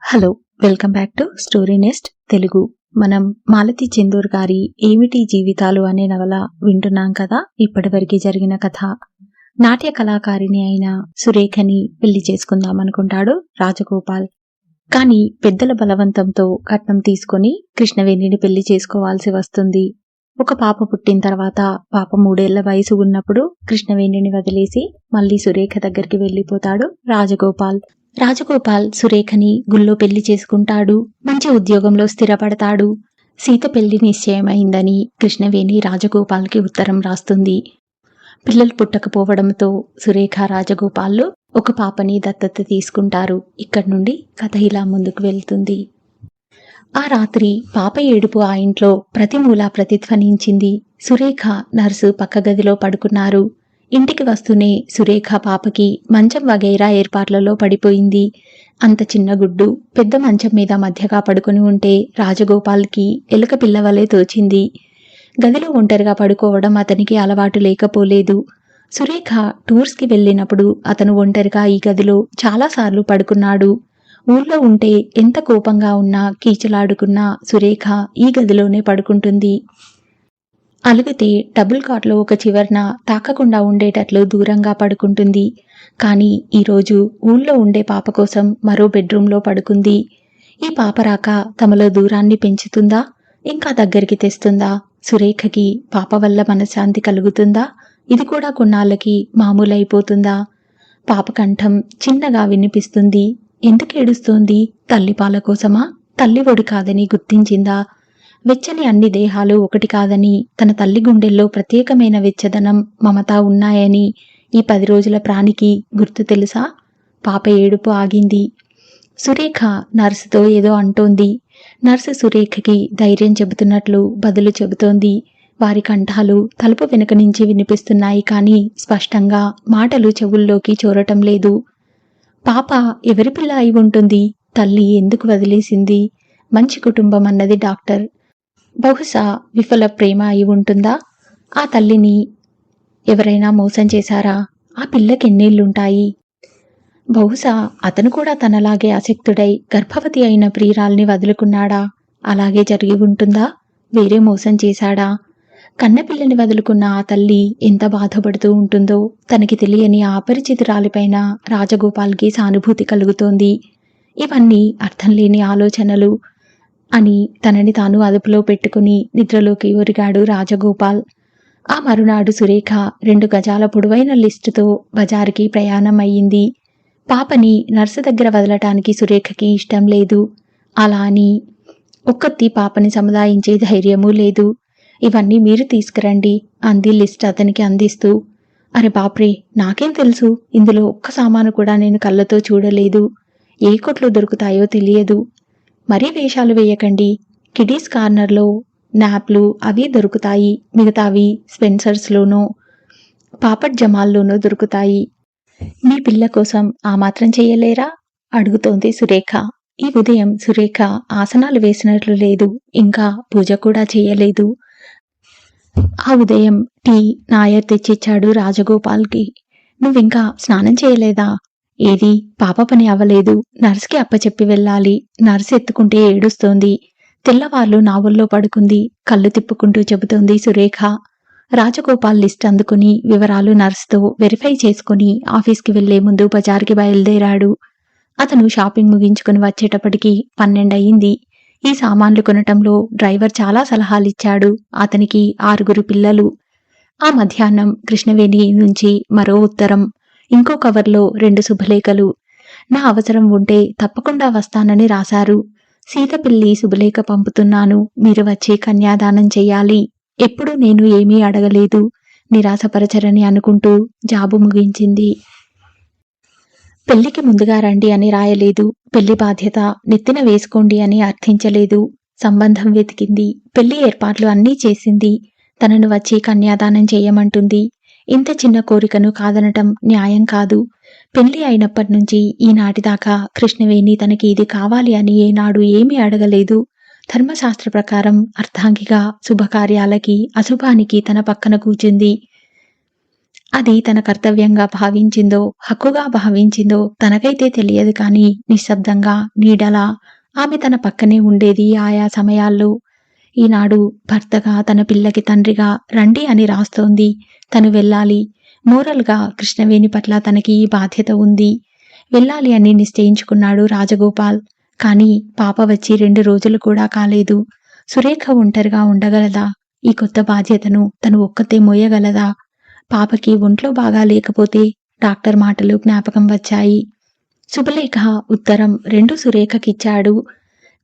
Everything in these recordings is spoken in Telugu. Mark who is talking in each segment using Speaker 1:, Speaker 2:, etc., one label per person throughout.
Speaker 1: Hello, welcome back to story nest Telugu. మనం మాలతి చెందూర్ గారి ఏమిటి జీవితాలు అనే నవల వింటున్నాం కదా. ఇప్పటివరకు జరిగిన కథ. నాట్య కళాకారిణి అయిన సురేఖని పెళ్లి చేసుకుందాం అనుకుంటాడు రాజగోపాల్. కానీ పెద్దల బలవంతంతో కట్నం తీసుకుని కృష్ణవేణిని పెళ్లి చేసుకోవాల్సి వస్తుంది. ఒక పాప పుట్టిన తర్వాత పాప 3 ఏళ్ల వయసు ఉన్నప్పుడు కృష్ణవేణిని వదిలేసి మళ్లీ సురేఖ దగ్గరికి వెళ్లిపోతాడు రాజగోపాల్. రాజగోపాల్ సురేఖని గుళ్ళో పెళ్లి చేసుకుంటాడు. మంచి ఉద్యోగంలో స్థిరపడతాడు. సీత పెళ్లి నిశ్చయమైందని కృష్ణవేణి రాజగోపాల్కి ఉత్తరం రాస్తుంది. పిల్లలు పుట్టకపోవడంతో సురేఖ రాజగోపాల్లు ఒక పాపని దత్తత తీసుకుంటారు. ఇక్కడి నుండి కథ ఇలా ముందుకు వెళ్తుంది. ఆ రాత్రి పాప ఏడుపు ఆ ఇంట్లో ప్రతిమూలా ప్రతిధ్వనించింది. సురేఖ, నర్సు పక్క గదిలో పడుకున్నారు. ఇంటికి వస్తూనే సురేఖ పాపకి మంచం వగైరా ఏర్పాట్లలో పడిపోయింది. అంత చిన్న గుడ్డు పెద్ద మంచం మీద మధ్యగా పడుకుని ఉంటే రాజగోపాల్కి ఎలుక పిల్లవలే తోచింది. గదిలో ఒంటరిగా పడుకోవడం అతనికి అలవాటు లేకపోలేదు. సురేఖ టూర్స్కి వెళ్ళినప్పుడు అతను ఒంటరిగా ఈ గదిలో చాలాసార్లు పడుకున్నాడు. ఊళ్ళో ఉంటే ఎంత కోపంగా ఉన్నా కీచులాడుకున్నా సురేఖ ఈ గదిలోనే పడుకుంటుంది. అలిగితే డబుల్ కాట్లో ఒక చివరన తాకకుండా ఉండేటట్లు దూరంగా పడుకుంటుంది. కానీ ఈరోజు ఊళ్ళో ఉండే పాప కోసం మరో బెడ్రూమ్లో పడుకుంది. ఈ పాప రాక తమలో దూరాన్ని పెంచుతుందా, ఇంకా దగ్గరికి తెస్తుందా? సురేఖకి పాప వల్ల మనశ్శాంతి కలుగుతుందా? ఇది కూడా కొన్నాళ్ళకి మామూలైపోతుందా? పాప కంఠం చిన్నగా వినిపిస్తుంది. ఎందుకు ఏడుస్తోంది? తల్లి పాల కోసమా? తల్లి ఒడి కాదని గుర్తించిందా? వెచ్చని అన్ని దేహాలు ఒకటి కాదని, తన తల్లి గుండెల్లో ప్రత్యేకమైన వెచ్చదనం, మమత ఉన్నాయని ఈ 10 రోజుల ప్రాణికి గుర్తు తెలుసా? పాప ఏడుపు ఆగింది. సురేఖ నర్సుతో ఏదో అంటోంది. నర్సు సురేఖకి ధైర్యం చెబుతున్నట్లు బదులు చెబుతోంది. వారి కంఠాలు తలుపు వెనుక నుంచి వినిపిస్తున్నాయి, కానీ స్పష్టంగా మాటలు చెవుల్లోకి చోరటం లేదు. పాప ఎవరి పిల్ల అయి ఉంటుంది? తల్లి ఎందుకు వదిలేసింది? మంచి కుటుంబం అన్నది డాక్టర్. బహుశా విఫల ప్రేమ అయి ఉంటుందా? ఆ తల్లిని ఎవరైనా మోసం చేశారా? ఆ పిల్లకి ఎన్నేళ్లుంటాయి? బహుశా అతను కూడా తనలాగే ఆసక్తుడై గర్భవతి అయిన ప్రియురాల్ని వదులుకున్నాడా? అలాగే జరిగి ఉంటుందా? వేరే మోసం చేశాడా? కన్నపిల్లని వదులుకున్న ఆ తల్లి ఎంత బాధపడుతూ ఉంటుందో తనకి తెలియని ఆ అపరిచితురాలిపైన రాజగోపాల్కి సానుభూతి కలుగుతోంది. ఇవన్నీ అర్థం లేని ఆలోచనలు అని తనని తాను అదుపులో పెట్టుకుని నిద్రలోకి ఒరిగాడు రాజగోపాల్. ఆ మరునాడు సురేఖ 2 గజాల పొడవైన లిస్టుతో బజారుకి ప్రయాణం అయ్యింది. పాపని నర్సు దగ్గర వదలటానికి సురేఖకి ఇష్టం లేదు. అలా అని ఒక్కత్తి పాపని సముదాయించే ధైర్యమూ లేదు. ఇవన్నీ మీరు తీసుకురండి అంది లిస్ట్ అతనికి అందిస్తూ. అరే బాప్రే, నాకేం తెలుసు? ఇందులో ఒక్క సామాను కూడా నేను కళ్ళతో చూడలేదు. ఏ కొట్లు దొరుకుతాయో తెలియదు. మరీ వేషాలు వేయకండి. కిడీస్ కార్నర్లో నాప్లు అవి దొరుకుతాయి. మిగతావి స్పెన్సర్స్లోనో పాపట్ జమాల్లోనో దొరుకుతాయి. మీ పిల్ల కోసం ఆ మాత్రం చెయ్యలేరా? అడుగుతోంది సురేఖ. ఈ ఉదయం సురేఖ ఆసనాలు వేసినట్లు లేదు. ఇంకా పూజ కూడా చేయలేదు. ఆ ఉదయం టీ నాయర్ తెచ్చిచ్చాడు రాజగోపాల్కి. నువ్వింకా స్నానం చేయలేదా? ఏది? పాప పని అవ్వలేదు. నర్సుకి అప్పచెప్పి వెళ్ళాలి. నర్సు ఎత్తుకుంటే ఏడుస్తోంది. తెల్లవార్లు నావల్లో పడుకుంది. కళ్ళు తిప్పుకుంటూ చెబుతోంది సురేఖ. రాజగోపాల్ లిస్ట్ అందుకుని వివరాలు నర్సుతో వెరిఫై చేసుకుని ఆఫీస్కి వెళ్లే ముందు బజార్కి బయలుదేరాడు. అతను షాపింగ్ ముగించుకుని వచ్చేటప్పటికి 12 అయింది. ఈ సామాన్లు కొనటంలో డ్రైవర్ చాలా సలహాలిచ్చాడు. అతనికి 6 పిల్లలు. ఆ మధ్యాహ్నం కృష్ణవేణి నుంచి మరో ఉత్తరం. ఇంకో కవర్లో 2 శుభలేఖలు. నా అవసరం ఉంటే తప్పకుండా వస్తానని రాశారు. సీత పెళ్లి శుభలేఖ పంపుతున్నాను. మీరు వచ్చి కన్యాదానం చెయ్యాలి. ఎప్పుడూ నేను ఏమీ అడగలేదు. నిరాశపరచరని అనుకుంటూ జాబు ముగించింది. పెళ్లికి ముందుగా రండి అని రాయలేదు. పెళ్లి బాధ్యత నెత్తిన వేసుకోండి అని అర్థించలేదు. సంబంధం వెతికింది. పెళ్లి ఏర్పాట్లు అన్నీ చేసింది. తనను వచ్చి కన్యాదానం చేయమంటుంది. ఇంత చిన్న కోరికను కాదనటం న్యాయం కాదు. పెళ్లి అయినప్పటి నుంచి ఈనాటిదాకా కృష్ణవేణి తనకి ఇది కావాలి అని ఏనాడు ఏమీ అడగలేదు. ధర్మశాస్త్ర ప్రకారం అర్ధాంగిగా శుభకార్యాలకి అశుభానికి తన పక్కన కూర్చుంది. అది తన కర్తవ్యంగా భావించిందో, హక్కుగా భావించిందో తనకైతే తెలియదు కానీ నిశ్శబ్దంగా, నీడలా ఆమె తన పక్కనే ఉండేది ఆయా సమయాల్లో. ఈనాడు భర్తగా, తన పిల్లకి తండ్రిగా రండి అని రాస్తోంది. తను వెళ్ళాలి. మోరల్‌గా కృష్ణవేణి పట్ల తనకి ఈ బాధ్యత ఉంది. వెళ్ళాలి అని నిశ్చయించుకున్నాడు రాజగోపాల్. కానీ పాప వచ్చి 2 రోజులు కూడా కాలేదు. సురేఖ ఒంటరిగా ఉండగలదా? ఈ కొత్త బాధ్యతను తను ఒక్కతే మోయగలదా? పాపకి ఒంట్లో బాగా లేకపోతే డాక్టర్ మాటలు జ్ఞాపకం వచ్చాయి. శుభలేఖ ఉత్తరం 2 సురేఖకిచ్చాడు.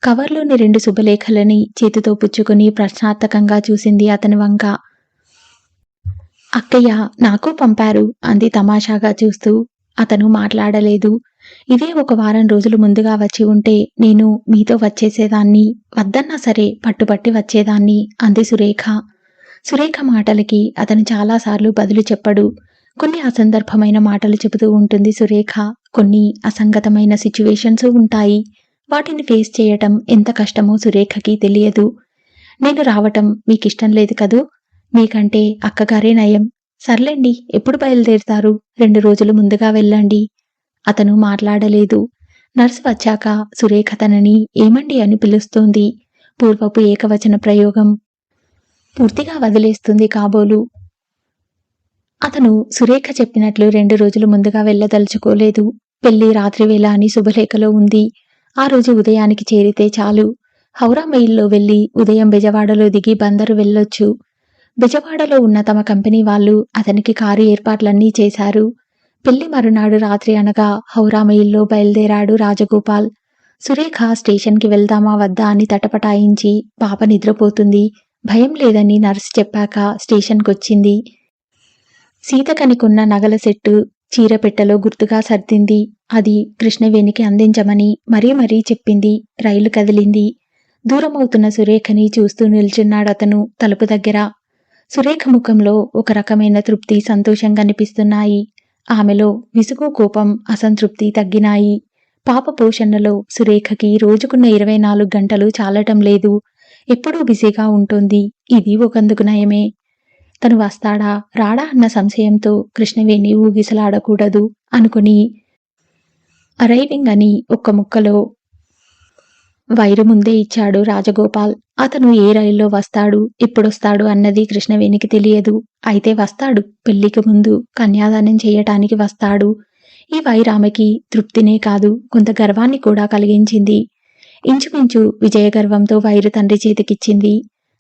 Speaker 1: కవర్లోని 2 శుభలేఖలని చేతితో పుచ్చుకుని ప్రశ్నార్థకంగా చూసింది అతని వంక. అక్కయ్య నాకు పంపారు అంది తమాషాగా చూస్తూ. అతను మాట్లాడలేదు. ఇదే ఒక వారం రోజులు ముందుగా వచ్చి ఉంటే నేను మీతో వచ్చేసేదాన్ని. వద్దన్నా సరే పట్టుబట్టి వచ్చేదాన్ని అంది సురేఖ. సురేఖ మాటలకి అతను చాలాసార్లు బదులు చెప్పడు. కొన్ని అసందర్భమైన మాటలు చెబుతూ ఉంటుంది సురేఖ. కొన్ని అసంగతమైన సిచ్యువేషన్స్ ఉంటాయి. వాటిని ఫేస్ చేయటం ఎంత కష్టమో సురేఖకి తెలియదు. నేను రావటం మీకిష్టం లేదు కదూ? మీకంటే అక్కగారే నయం. సర్లేండి, ఎప్పుడు బయలుదేరుతారు? 2 రోజులు ముందుగా వెళ్ళండి. అతను మాట్లాడలేదు. నర్సు వచ్చాక సురేఖ తనని ఏమండి అని పిలుస్తోంది. పూర్వపు ఏకవచన ప్రయోగం పూర్తిగా వదిలేస్తుంది కాబోలు. అతను సురేఖ చెప్పినట్లు 2 రోజులు ముందుగా వెళ్ళదలుచుకోలేదు. పెళ్లి రాత్రివేళ అని శుభలేఖలో ఉంది. ఆ రోజు ఉదయానికి చేరితే చాలు. హౌరా మెయిల్లో వెళ్లి ఉదయం బెజవాడలో దిగి బందరు వెళ్ళొచ్చు. బెజవాడలో ఉన్న తమ కంపెనీ వాళ్ళు అతనికి కారు ఏర్పాట్లన్నీ చేశారు. పెళ్లి మరునాడు రాత్రి అనగా హౌరా మెయిల్లో బయలుదేరాడు రాజగోపాల్. సురేఖ స్టేషన్కి వెళ్దామా వద్దా అని తటపటాయించి పాప నిద్రపోతుంది, భయం లేదని నర్సు చెప్పాక స్టేషన్కొచ్చింది. సీతకనికున్న నగల సెట్టు చీరపెట్టెలో గుర్తుగా సర్దింది. అది కృష్ణవేణికి అందించమని మరీ మరీ చెప్పింది. రైలు కదిలింది. దూరమవుతున్న సురేఖని చూస్తూ నిల్చున్నాడతను తలుపు దగ్గర. సురేఖ ముఖంలో ఒక రకమైన తృప్తి, సంతోషం కనిపిస్తున్నాయి. ఆమెలో విసుగు, కోపం, అసంతృప్తి తగ్గినాయి. పాప పోషణలో సురేఖకి రోజుకున్న 24 గంటలు చాలటం లేదు. ఎప్పుడూ బిజీగా ఉంటుంది. ఇది ఒకందుకు నయమే. తను వస్తాడా రాడా అన్న సంశయంతో కృష్ణవేణి ఊగిసలాడకూడదు అనుకుని అరైవింగ్ అని ఒక్క ముక్కలో వైరు ముందే ఇచ్చాడు రాజగోపాల్. అతను ఏ రైల్లో వస్తాడు, ఎప్పుడొస్తాడు అన్నది కృష్ణవేణికి తెలియదు. అయితే వస్తాడు. పెళ్లికి ముందు కన్యాదానం చేయటానికి వస్తాడు. ఈ వైర్ ఆమెకి తృప్తినే కాదు, కొంత గర్వాన్ని కూడా కలిగించింది. ఇంచుమించు విజయగర్వంతో వైరు తండ్రి చేతికిచ్చింది.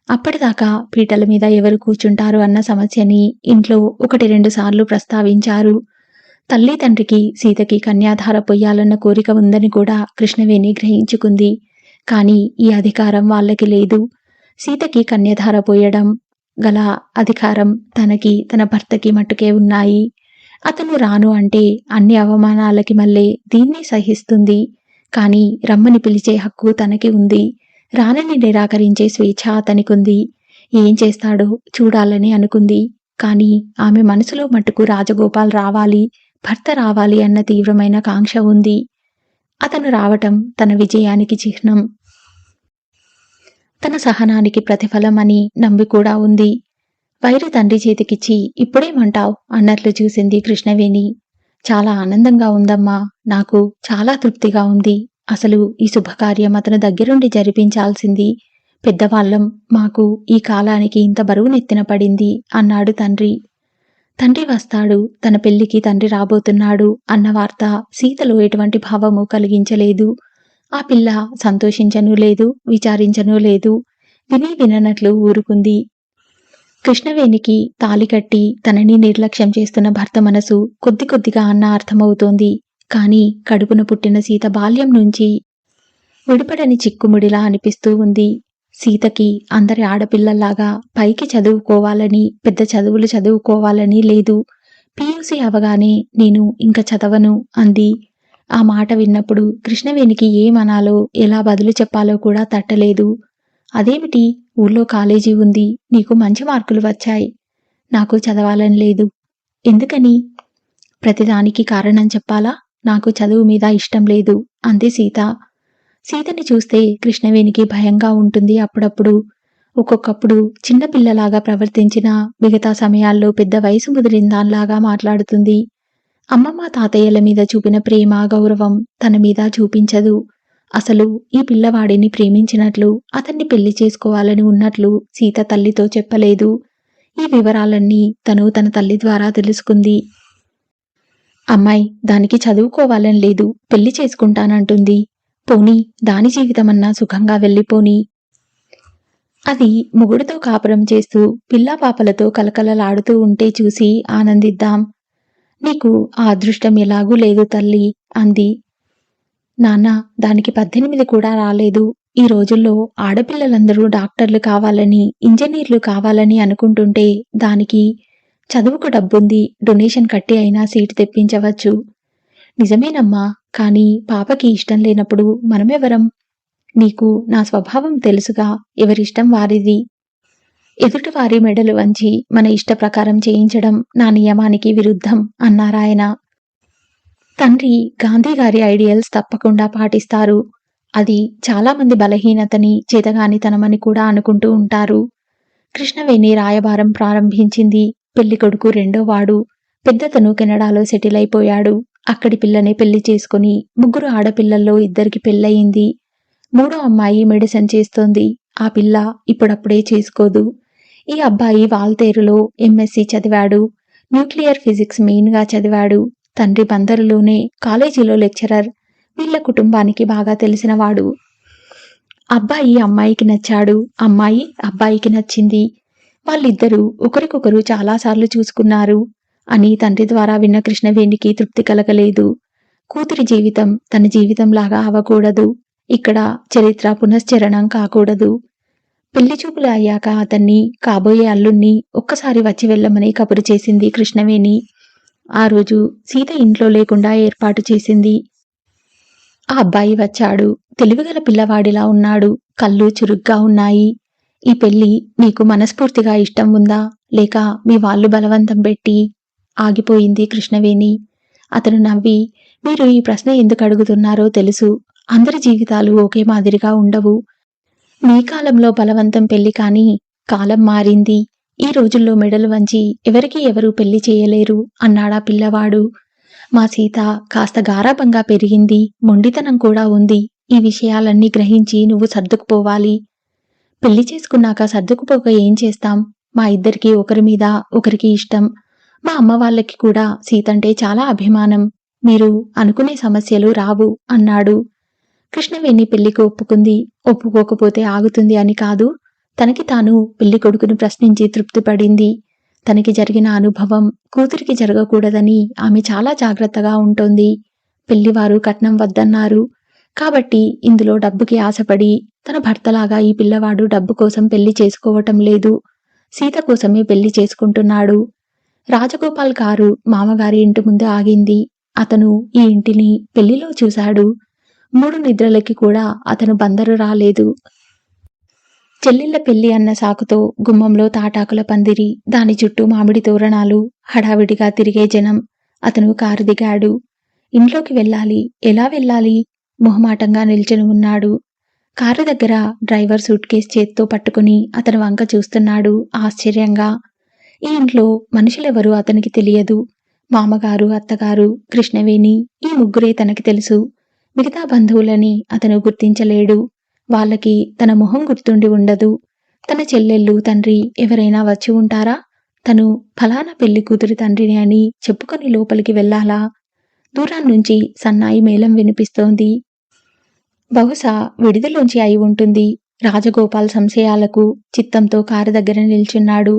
Speaker 1: అప్పటిదాకా పీటల మీద ఎవరు కూర్చుంటారు అన్న సమస్యని ఇంట్లో 1-2 సార్లు ప్రస్తావించారు. తల్లి తండ్రికి సీతకి కన్యాధార పొయ్యాలన్న కోరిక ఉందని కూడా కృష్ణవేణి గ్రహించుకుంది. కానీ ఈ అధికారం వాళ్ళకి లేదు. సీతకి కన్యాధార పోయడం గల అధికారం తనకి, తన భర్తకి మట్టుకే ఉన్నాయి. అతను రాను అంటే అన్ని అవమానాలకి మళ్ళీ దీన్ని సహిస్తుంది. కానీ రమ్మని పిలిచే హక్కు తనకి ఉంది. రానని నిరాకరించే స్వేచ్ఛ అతనికుంది. ఏం చేస్తాడో చూడాలని అనుకుంది. కానీ ఆమె మనసులో మట్టుకు రాజగోపాల్ రావాలి, భర్త రావాలి అన్న తీవ్రమైన కాంక్ష ఉంది. అతను రావటం తన విజయానికి చిహ్నం, తన సహనానికి ప్రతిఫలం అని నమ్మి కూడా ఉంది. వైరు తండ్రి చేతికిచ్చి ఇప్పుడేమంటావ్ అన్నట్లు చూసింది కృష్ణవేణి. చాలా ఆనందంగా ఉందమ్మా, నాకు చాలా తృప్తిగా ఉంది. అసలు ఈ శుభకార్యం అతను దగ్గరుండి జరిపించాల్సింది. పెద్దవాళ్ళం, మాకు ఈ కాలానికి ఇంత బరువు నెత్తిన పడింది అన్నాడు తండ్రి. తండ్రి వస్తాడు, తన పెళ్లికి తండ్రి రాబోతున్నాడు అన్న వార్త సీతలో ఎటువంటి భావము కలిగించలేదు. ఆ పిల్ల సంతోషించనూ లేదు, విచారించనూ లేదు. విని విననట్లు ఊరుకుంది. కృష్ణవేణికి తాళి కట్టి తనని నిర్లక్ష్యం చేస్తున్న భర్త మనసు కొద్ది కొద్దిగా అన్న అర్థమవుతోంది. కాని కడుపున పుట్టిన సీత బాల్యం నుంచి విడిపడని చిక్కుముడిలా అనిపిస్తూ ఉంది. సీతకి అందరి ఆడపిల్లల్లాగా పైకి చదువుకోవాలని, పెద్ద చదువులు చదువుకోవాలని లేదు. పీయూసీ అవగానే నేను ఇంక చదవను అంది. ఆ మాట విన్నప్పుడు కృష్ణవేణికి ఏమనాలో, ఎలా బదులు చెప్పాలో కూడా తట్టలేదు. అదేమిటి, ఊళ్ళో కాలేజీ ఉంది, నీకు మంచి మార్కులు వచ్చాయి, నాకు చదవాలని లేదు. ఎందుకని? ప్రతిదానికి కారణం చెప్పాలా? నాకు చదువు మీద ఇష్టం లేదు అంది సీత. సీతని చూస్తే కృష్ణవేణికి భయంగా ఉంటుంది అప్పుడప్పుడు. ఒక్కొక్కప్పుడు చిన్నపిల్లలాగా ప్రవర్తించిన మిగతా సమయాల్లో పెద్ద వయసు ముదిరిన దానిలాగా మాట్లాడుతుంది. అమ్మమ్మ తాతయ్యల మీద చూపిన ప్రేమ, గౌరవం తన మీద చూపించదు. అసలు ఈ పిల్లవాడిని ప్రేమించినట్లు, అతన్ని పెళ్లి చేసుకోవాలని ఉన్నట్లు సీత తల్లితో చెప్పలేదు. ఈ వివరాలన్నీ తను తన తల్లి ద్వారా తెలుసుకుంది. అమ్మాయి దానికి చదువుకోవాలని లేదు, పెళ్లి చేసుకుంటానంటుంది. పోనీ దాని జీవితమన్నా సుఖంగా వెళ్ళిపోని. అది మొగుడుతో కాపురం చేస్తూ పిల్లాపాపలతో కలకలలాడుతూ ఉంటే చూసి ఆనందిద్దాం. నీకు ఆ అదృష్టం ఎలాగూ లేదు తల్లి అంది. నాన్న, దానికి 18 కూడా రాలేదు. ఈ రోజుల్లో ఆడపిల్లలందరూ డాక్టర్లు కావాలని, ఇంజనీర్లు కావాలని అనుకుంటుంటే దానికి చదువుకు డబ్బుంది, డొనేషన్ కట్టి అయినా సీటు తెప్పించవచ్చు. నిజమేనమ్మా, కానీ పాపకి ఇష్టం లేనప్పుడు మనమెవరం? నీకు నా స్వభావం తెలుసుగా, ఎవరిష్టం వారిది. ఎదుటివారి మెడలు వంచి మన ఇష్ట ప్రకారం చేయించడం నా నియమానికి విరుద్ధం అన్నారాయన. తండ్రి గాంధీగారి ఐడియల్స్ తప్పకుండా పాటిస్తారు. అది చాలామంది బలహీనతని, చేతగానితనమని కూడా అనుకుంటూ ఉంటారు. కృష్ణవేణి రాయబారం ప్రారంభించింది. పెళ్లికొడుకు రెండోవాడు. పెద్దతను కెనడాలో సెటిల్ అయిపోయాడు. అక్కడి పిల్లనే పెళ్లి చేసుకుని 3 ఆడపిల్లల్లో 2కి పెళ్ళయింది. 3వ అమ్మాయి మెడిసిన్ చేస్తోంది. ఆ పిల్ల ఇప్పుడప్పుడే చేసుకోదు. ఈ అబ్బాయి వాల్తేరులో ఎంఎస్సి చదివాడు. న్యూక్లియర్ ఫిజిక్స్ మెయిన్గా చదివాడు. తండ్రి బందరులోనే కాలేజీలో లెక్చరర్. వీళ్ల కుటుంబానికి బాగా తెలిసినవాడు. అబ్బాయి అమ్మాయికి నచ్చాడు. అమ్మాయి అబ్బాయికి నచ్చింది. వాళ్ళిద్దరూ ఒకరికొకరు చాలాసార్లు చూసుకున్నారు అని తండ్రి ద్వారా విన్న కృష్ణవేణికి తృప్తి కలగలేదు. కూతురి జీవితం తన జీవితంలాగా అవ్వకూడదు. ఇక్కడ చరిత్ర పునశ్చరణం కాకూడదు. పెళ్లి చూపులు అయ్యాక అతన్ని, కాబోయే అల్లుణ్ణి ఒక్కసారి వచ్చి వెళ్ళమని కబురు చేసింది కృష్ణవేణి. ఆ రోజు సీత ఇంట్లో లేకుండా ఏర్పాటు చేసింది. ఆ అబ్బాయి వచ్చాడు. తెలివిగల పిల్లవాడిలా ఉన్నాడు. కళ్ళు చురుగ్గా ఉన్నాయి. ఈ పెళ్లి నీకు మనస్ఫూర్తిగా ఇష్టం ఉందా, లేక మీ వాళ్ళు బలవంతం పెట్టి? ఆగిపోయింది కృష్ణవేణి. అతను నవ్వి, మీరు ఈ ప్రశ్న ఎందుకు అడుగుతున్నారో తెలుసు. అందరి జీవితాలు ఒకే మాదిరిగా ఉండవు. మీ కాలంలో బలవంతం పెళ్లి కాని, కాలం మారింది. ఈ రోజుల్లో మెడలు వంచి ఎవరికి ఎవరూ పెళ్లి చేయలేరు అన్నాడా పిల్లవాడు. మా సీత కాస్త గారాబంగా పెరిగింది, మొండితనం కూడా ఉంది. ఈ విషయాలన్నీ గ్రహించి నువ్వు సర్దుకుపోవాలి. పెళ్లి చేసుకున్నాక సర్దుకుపోక ఏం చేస్తాం? మా ఇద్దరికీ ఒకరి మీద ఒకరికి ఇష్టం. మా అమ్మ వాళ్ళకి కూడా సీతంటే చాలా అభిమానం. మీరు అనుకునే సమస్యలు రావు అన్నాడు. కృష్ణవేణి పెళ్లికి ఒప్పుకుంది. ఒప్పుకోకపోతే ఆగుతుంది అని కాదు. తనకి తాను పెళ్లి కొడుకును ప్రశ్నించి తృప్తిపడింది. తనకి జరిగిన అనుభవం కూతురికి జరగకూడదని ఆమె చాలా జాగ్రత్తగా ఉంటోంది. పెళ్లివారు కట్నం వద్దన్నారు. కాబట్టి ఇందులో డబ్బుకి ఆశపడి తన భర్తలాగా ఈ పిల్లవాడు డబ్బు కోసం పెళ్లి చేసుకోవటం లేదు. సీత కోసమే పెళ్లి చేసుకుంటున్నాడు. రాజగోపాల్ కారు మామగారి ఇంటి ముందు ఆగింది. అతను ఈ ఇంటిని పెళ్లిలో చూశాడు. 3 నిద్రలకి కూడా అతను బందరు రాలేదు. చెల్లెళ్ల పెళ్లి అన్న సాకుతో గుమ్మంలో తాటాకుల పందిరి, దాని చుట్టూ మామిడి తోరణాలు, హడావిడిగా తిరిగే జనం. అతను కారు దిగాడు. ఇంట్లోకి వెళ్ళాలి. ఎలా వెళ్ళాలి? మొహమాటంగా నిల్చుని ఉన్నాడు. కారు దగ్గర డ్రైవర్ సూట్ కేస్ చేత్తో పట్టుకుని అతను వంక చూస్తున్నాడు ఆశ్చర్యంగా. ఈ ఇంట్లో మనుషులెవరూ అతనికి తెలియదు. మామగారు, అత్తగారు, కృష్ణవేణి, ఈ ముగ్గురే తనకి తెలుసు. మిగతా బంధువులని అతను గుర్తించలేడు. వాళ్ళకి తన మొహం గుర్తుండి ఉండదు. తన చెల్లెళ్ళు, తండ్రి ఎవరైనా వచ్చి ఉంటారా? తను ఫలానా పెళ్లి కూతురి తండ్రిని అని చెప్పుకొని లోపలికి వెళ్ళాలా? దూరాన్నుంచి సన్నాయి మేళం వినిపిస్తోంది. బహుశా విడిదిలోంచి అయి ఉంటుంది. రాజగోపాల్ సంశయాలకు చిత్తంతో కారు దగ్గర నిల్చున్నాడు.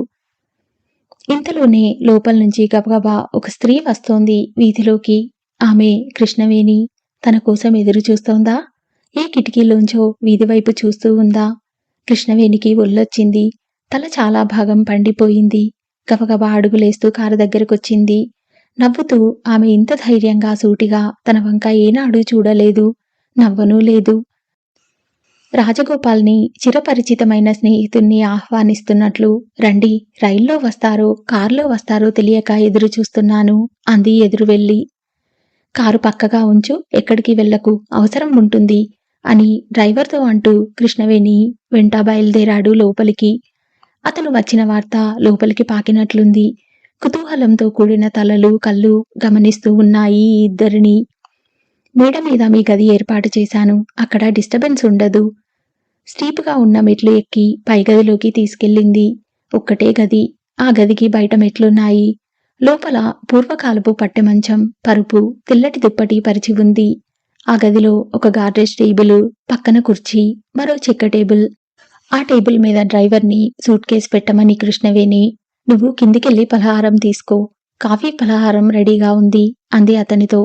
Speaker 1: ఇంతలోనే లోపల్నుంచి గబగబా ఒక స్త్రీ వస్తోంది వీధిలోకి. ఆమె కృష్ణవేణి. తన కోసం ఎదురు చూస్తోందా? ఏ కిటికీలోంచో వీధివైపు చూస్తూ ఉందా? కృష్ణవేణికి ఒళ్ళొచ్చింది. తల చాలా భాగం పండిపోయింది. గబగబా అడుగులేస్తూ కారు దగ్గరకొచ్చింది. నవ్వుతూ ఆమె ఇంత ధైర్యంగా, సూటిగా తన వంక ఏనాడూ చూడలేదు. నవ్వనూ లేదు. రాజగోపాల్ని చిరపరిచితమైన స్నేహితుణ్ణి ఆహ్వానిస్తున్నట్లు, రండి, రైల్లో వస్తారో కారులో వస్తారో తెలియక ఎదురు చూస్తున్నాను అంది ఎదురు వెళ్ళి. కారు పక్కగా ఉంచు, ఎక్కడికి వెళ్ళకు, అవసరం ఉంటుంది. అని డ్రైవర్తో అంటూ కృష్ణవేణి వెంట బయలుదేరాడు లోపలికి. అతను వచ్చిన వార్త లోపలికి పాకినట్లుంది. కుతూహలంతో కూడిన తలలు, కళ్ళు గమనిస్తూ ఉన్నాయి ఈ ఇద్దరిని. మేడ మీద మీ గది ఏర్పాటు చేశాను. అక్కడ డిస్టర్బెన్స్ ఉండదు. స్టీప్గా ఉన్న మెట్లు ఎక్కి పై గదిలోకి తీసుకెళ్ళింది. ఒక్కటే గది. ఆ గదికి బయట మెట్లున్నాయి. లోపల పూర్వకాలపు పట్టెమంచం, పరుపు, తెల్లటి దుప్పటి పరిచి ఉంది. ఆ గదిలో ఒక గార్డెజ్ టేబుల్, పక్కన కుర్చీ, మరో చెక్క టేబుల్. ఆ టేబుల్ మీద డ్రైవర్ని సూట్ కేసు పెట్టమని కృష్ణవేణి, నువ్వు కిందికెళ్ళి పలహారం తీసుకో. కాఫీ పలహారం రెడీగా ఉంది అంది అతనితో.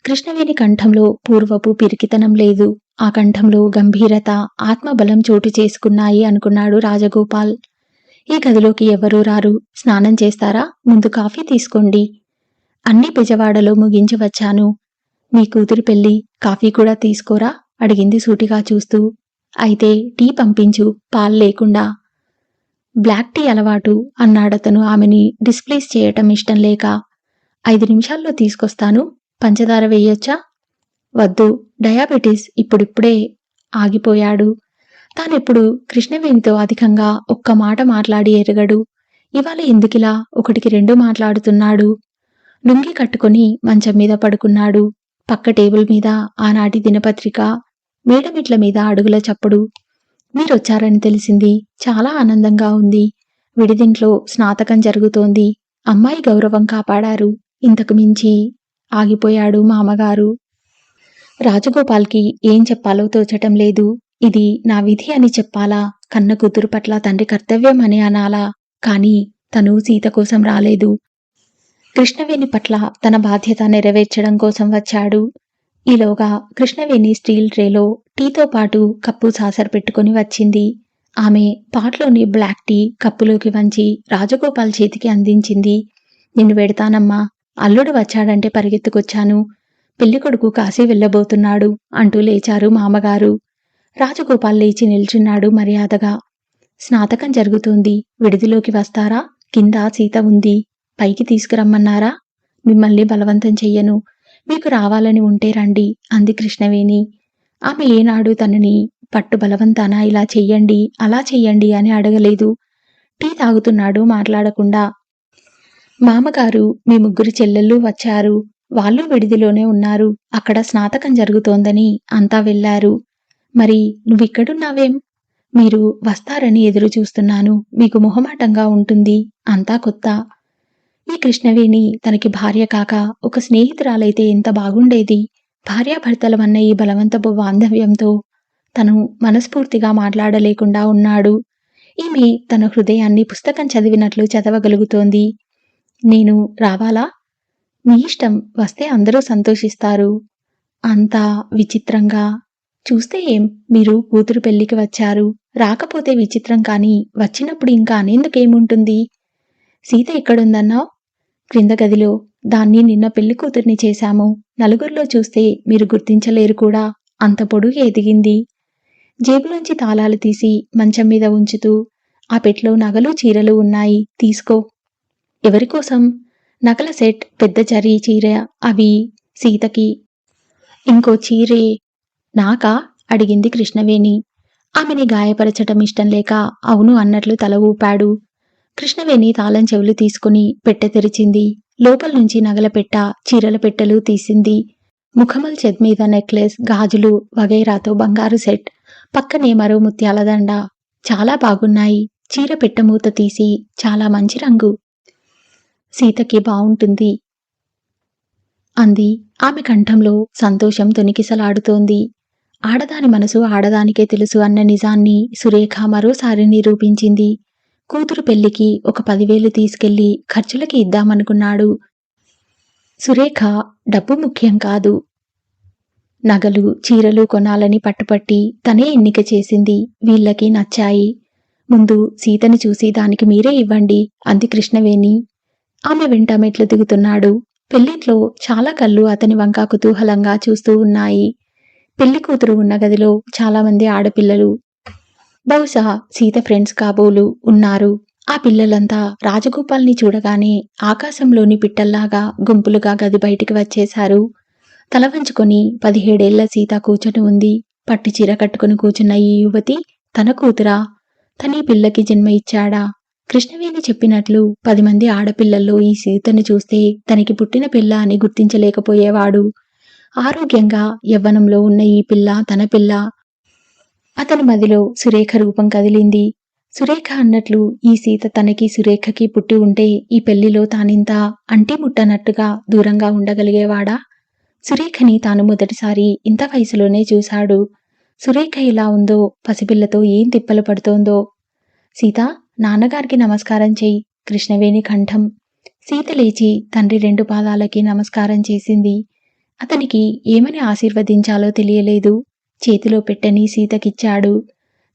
Speaker 1: కృష్ణవేణి కంఠంలో పూర్వపు పిరికితనం లేదు. ఆ కంఠంలో గంభీరత, ఆత్మబలం చోటు చేసుకున్నాయి అనుకున్నాడు రాజగోపాల్. ఈ గదిలోకి ఎవరూ రారు. స్నానం చేస్తారా? ముందు కాఫీ తీసుకోండి. అన్ని బెజవాడలో ముగించి వచ్చాను. మీ కూతురి పెళ్ళి, కాఫీ కూడా తీసుకోరా? అడిగింది సూటిగా చూస్తూ. అయితే టీ పంపించు, పాలు లేకుండా. బ్లాక్ టీ అలవాటు అన్నాడతను ఆమెని డిస్ప్లేస్ చేయటం ఇష్టం లేక. 5 నిమిషాల్లో తీసుకొస్తాను. పంచదార వేయొచ్చా? వద్దు, డయాబెటీస్ ఇప్పుడిప్పుడే ఆగిపోయాడు. తానెప్పుడు కృష్ణవేణితో అధికంగా ఒక్క మాట మాట్లాడి ఎరగడు. ఇవాళ ఎందుకిలా 1కి 2 మాట్లాడుతున్నాడు. లుంగి కట్టుకుని మంచం మీద పడుకున్నాడు. పక్క టేబుల్ మీద ఆనాటి దినపత్రిక, మేడమిట్ల మీద అడుగుల చప్పుడు. మీరొచ్చారని తెలిసింది. చాలా ఆనందంగా ఉంది. విడిదింట్లో స్నాతకం జరుగుతోంది. అమ్మాయి గౌరవం కాపాడారు. ఇంతకు మించి ఆగిపోయాడు మామగారు. రాజగోపాల్కి ఏం చెప్పాలో తోచటం లేదు. ఇది నా విధి అని చెప్పాలా? కన్న కూతురు పట్ల తండ్రి కర్తవ్యం అని అనాలా? కానీ తను సీత కోసం రాలేదు. కృష్ణవేణి పట్ల తన బాధ్యత నెరవేర్చడం కోసం వచ్చాడు. ఈలోగా కృష్ణవేణి స్టీల్ ట్రేలో టీతో పాటు కప్పు సాసర్ పెట్టుకుని వచ్చింది. ఆమె పాట్లోని బ్లాక్ టీ కప్పులోకి వంచి రాజగోపాల్ చేతికి అందించింది. నిన్ను వెడతానమ్మా. అల్లుడు వచ్చాడంటే పరిగెత్తుకొచ్చాను. పెళ్లికొడుకు కాశీ వెళ్ళబోతున్నాడు అంటూ లేచారు మామగారు. రాజగోపాల్ లేచి నిల్చున్నాడు మర్యాదగా. స్నాతకం జరుగుతోంది. విడిదిలోకి వస్తారా? కింద సీత ఉంది. పైకి తీసుకురమ్మన్నారా? మిమ్మల్ని బలవంతం చెయ్యను. మీకు రావాలని ఉంటే రండి అంది కృష్ణవేణి. ఆమె ఏనాడు తనని పట్టు బలవంతాన ఇలా చెయ్యండి, అలా చెయ్యండి అని అడగలేదు. టీ తాగుతున్నాడు మాట్లాడకుండా. మామగారు, మీ 3 చెల్లెళ్ళు వచ్చారు. వాళ్ళు విడిదిలోనే ఉన్నారు. అక్కడ స్నాతకం జరుగుతోందని అంతా వెళ్లారు. మరి నువ్విక్కడున్నావేం? మీరు వస్తారని ఎదురు చూస్తున్నాను. మీకు మొహమాటంగా ఉంటుంది. అంతా కొత్త. ఈ కృష్ణవేణి తనకి భార్య కాక ఒక స్నేహితురాలైతే ఎంత బాగుండేది. భార్యాభర్తలమన్న ఈ బలవంతపు బాంధవ్యంతో తను మనస్ఫూర్తిగా మాట్లాడలేకుండా ఉన్నాడు. ఈమె తన హృదయాన్ని పుస్తకం చదివినట్లు చదవగలుగుతోంది. నేను రావాలా? మీ ఇష్టం. వస్తే అందరూ సంతోషిస్తారు. అంతా విచిత్రంగా. చూస్తే ఏం, మీరు కూతురు పెళ్లికి వచ్చారు. రాకపోతే విచిత్రం, కానీ వచ్చినప్పుడు ఇంకా అనేందుకేముంటుంది? సీత ఎక్కడుందన్నావ్? క్రింద గదిలో. దాన్ని నిన్న పెళ్లి కూతుర్ని చేశాము. నలుగురిలో చూస్తే మీరు గుర్తించలేరు కూడా. అంత పొడుగు ఎదిగింది. జేబులోంచి తాళాలు తీసి మంచం మీద ఉంచుతూ, ఆ పెట్లో నగలు, చీరలు ఉన్నాయి. తీసుకో. ఎవరికోసం? నగల సెట్, పెద్ద జరీ చీర. అవి సీతకి. ఇంకో చీరే నాకా? అడిగింది కృష్ణవేణి. ఆమెని గాయపరచటం ఇష్టం లేక అవును అన్నట్లు తల ఊపాడు. కృష్ణవేణి తాళం చెవులు తీసుకుని పెట్టె తెరిచింది. లోపల నుంచి నగల పెట్ట, చీరల పెట్టెలు తీసింది. ముఖమల్ చెద్ మీద నెక్లెస్, గాజులు వగైరాతో బంగారు సెట్, పక్కనే మరో ముత్యాల దండ. చాలా బాగున్నాయి. చీర పెట్టెమూత తీసి, చాలా మంచి రంగు. సీతకి బావుంటుంది అంది. ఆమె కంఠంలో సంతోషం తొణికిసలాడుతోంది. ఆడదాని మనసు ఆడదానికే తెలుసు అన్న నిజాన్ని సురేఖ మరోసారి నిరూపించింది. కూతురు పెళ్లికి ఒక 10,000 తీసుకెళ్లి ఖర్చులకి ఇద్దామనుకున్నాడు. సురేఖ డబ్బు ముఖ్యం కాదు, నగలు, చీరలు కొనాలని పట్టుపట్టి తనే ఎన్నిక చేసింది. వీళ్ళకి నచ్చాయి. ముందు సీతని చూసి దానికి మీరే ఇవ్వండి అంది కృష్ణవేణి. ఆమె వెంట మెట్లు దిగుతున్నాడు. పెళ్లింట్లో చాలా కళ్ళు అతని వంక కుతూహలంగా చూస్తూ ఉన్నాయి. పెళ్లి కూతురు ఉన్న గదిలో చాలామంది ఆడపిల్లలు, బహుశా సీత ఫ్రెండ్స్ కాబోలు ఉన్నారు. ఆ పిల్లలంతా రాజగోపాల్ని చూడగానే ఆకాశంలోని పిట్టల్లాగా గుంపులుగా గది బయటికి వచ్చేశారు. తల వంచుకొని 17 ఏళ్ల సీత కూర్చొని ఉంది. పట్టు చీర కట్టుకుని కూర్చున్న ఈ యువతి తన కూతురా? తనీ పిల్లకి జన్మ ఇచ్చాడా? కృష్ణవేణి చెప్పినట్లు 10 మంది ఆడపిల్లల్లో ఈ సీతను చూస్తే తనకి పుట్టిన పిల్ల అని గుర్తించలేకపోయేవాడు. ఆరోగ్యంగా యవ్వనంలో ఉన్న ఈ పిల్ల తన పిల్ల. అతని మదిలో సురేఖ రూపం కదిలింది. సురేఖ అన్నట్లు ఈ సీత తనకి సురేఖకి పుట్టి ఉంటే ఈ పెళ్లిలో తానింత అంటి ముట్టనట్టుగా దూరంగా ఉండగలిగేవాడా? సురేఖని తాను మొదటిసారి ఇంత వయసులోనే చూశాడు. సురేఖ ఎలా ఉందో, పసిపిల్లతో ఏం తిప్పలు పడుతోందో. సీత, నాన్నగారికి నమస్కారం చెయ్యి. కృష్ణవేణి కంఠం. సీత లేచి తండ్రి 2 పాదాలకి నమస్కారం చేసింది. అతనికి ఏమని ఆశీర్వదించాలో తెలియలేదు. చేతిలో పెట్టెని సీతకిచ్చాడు.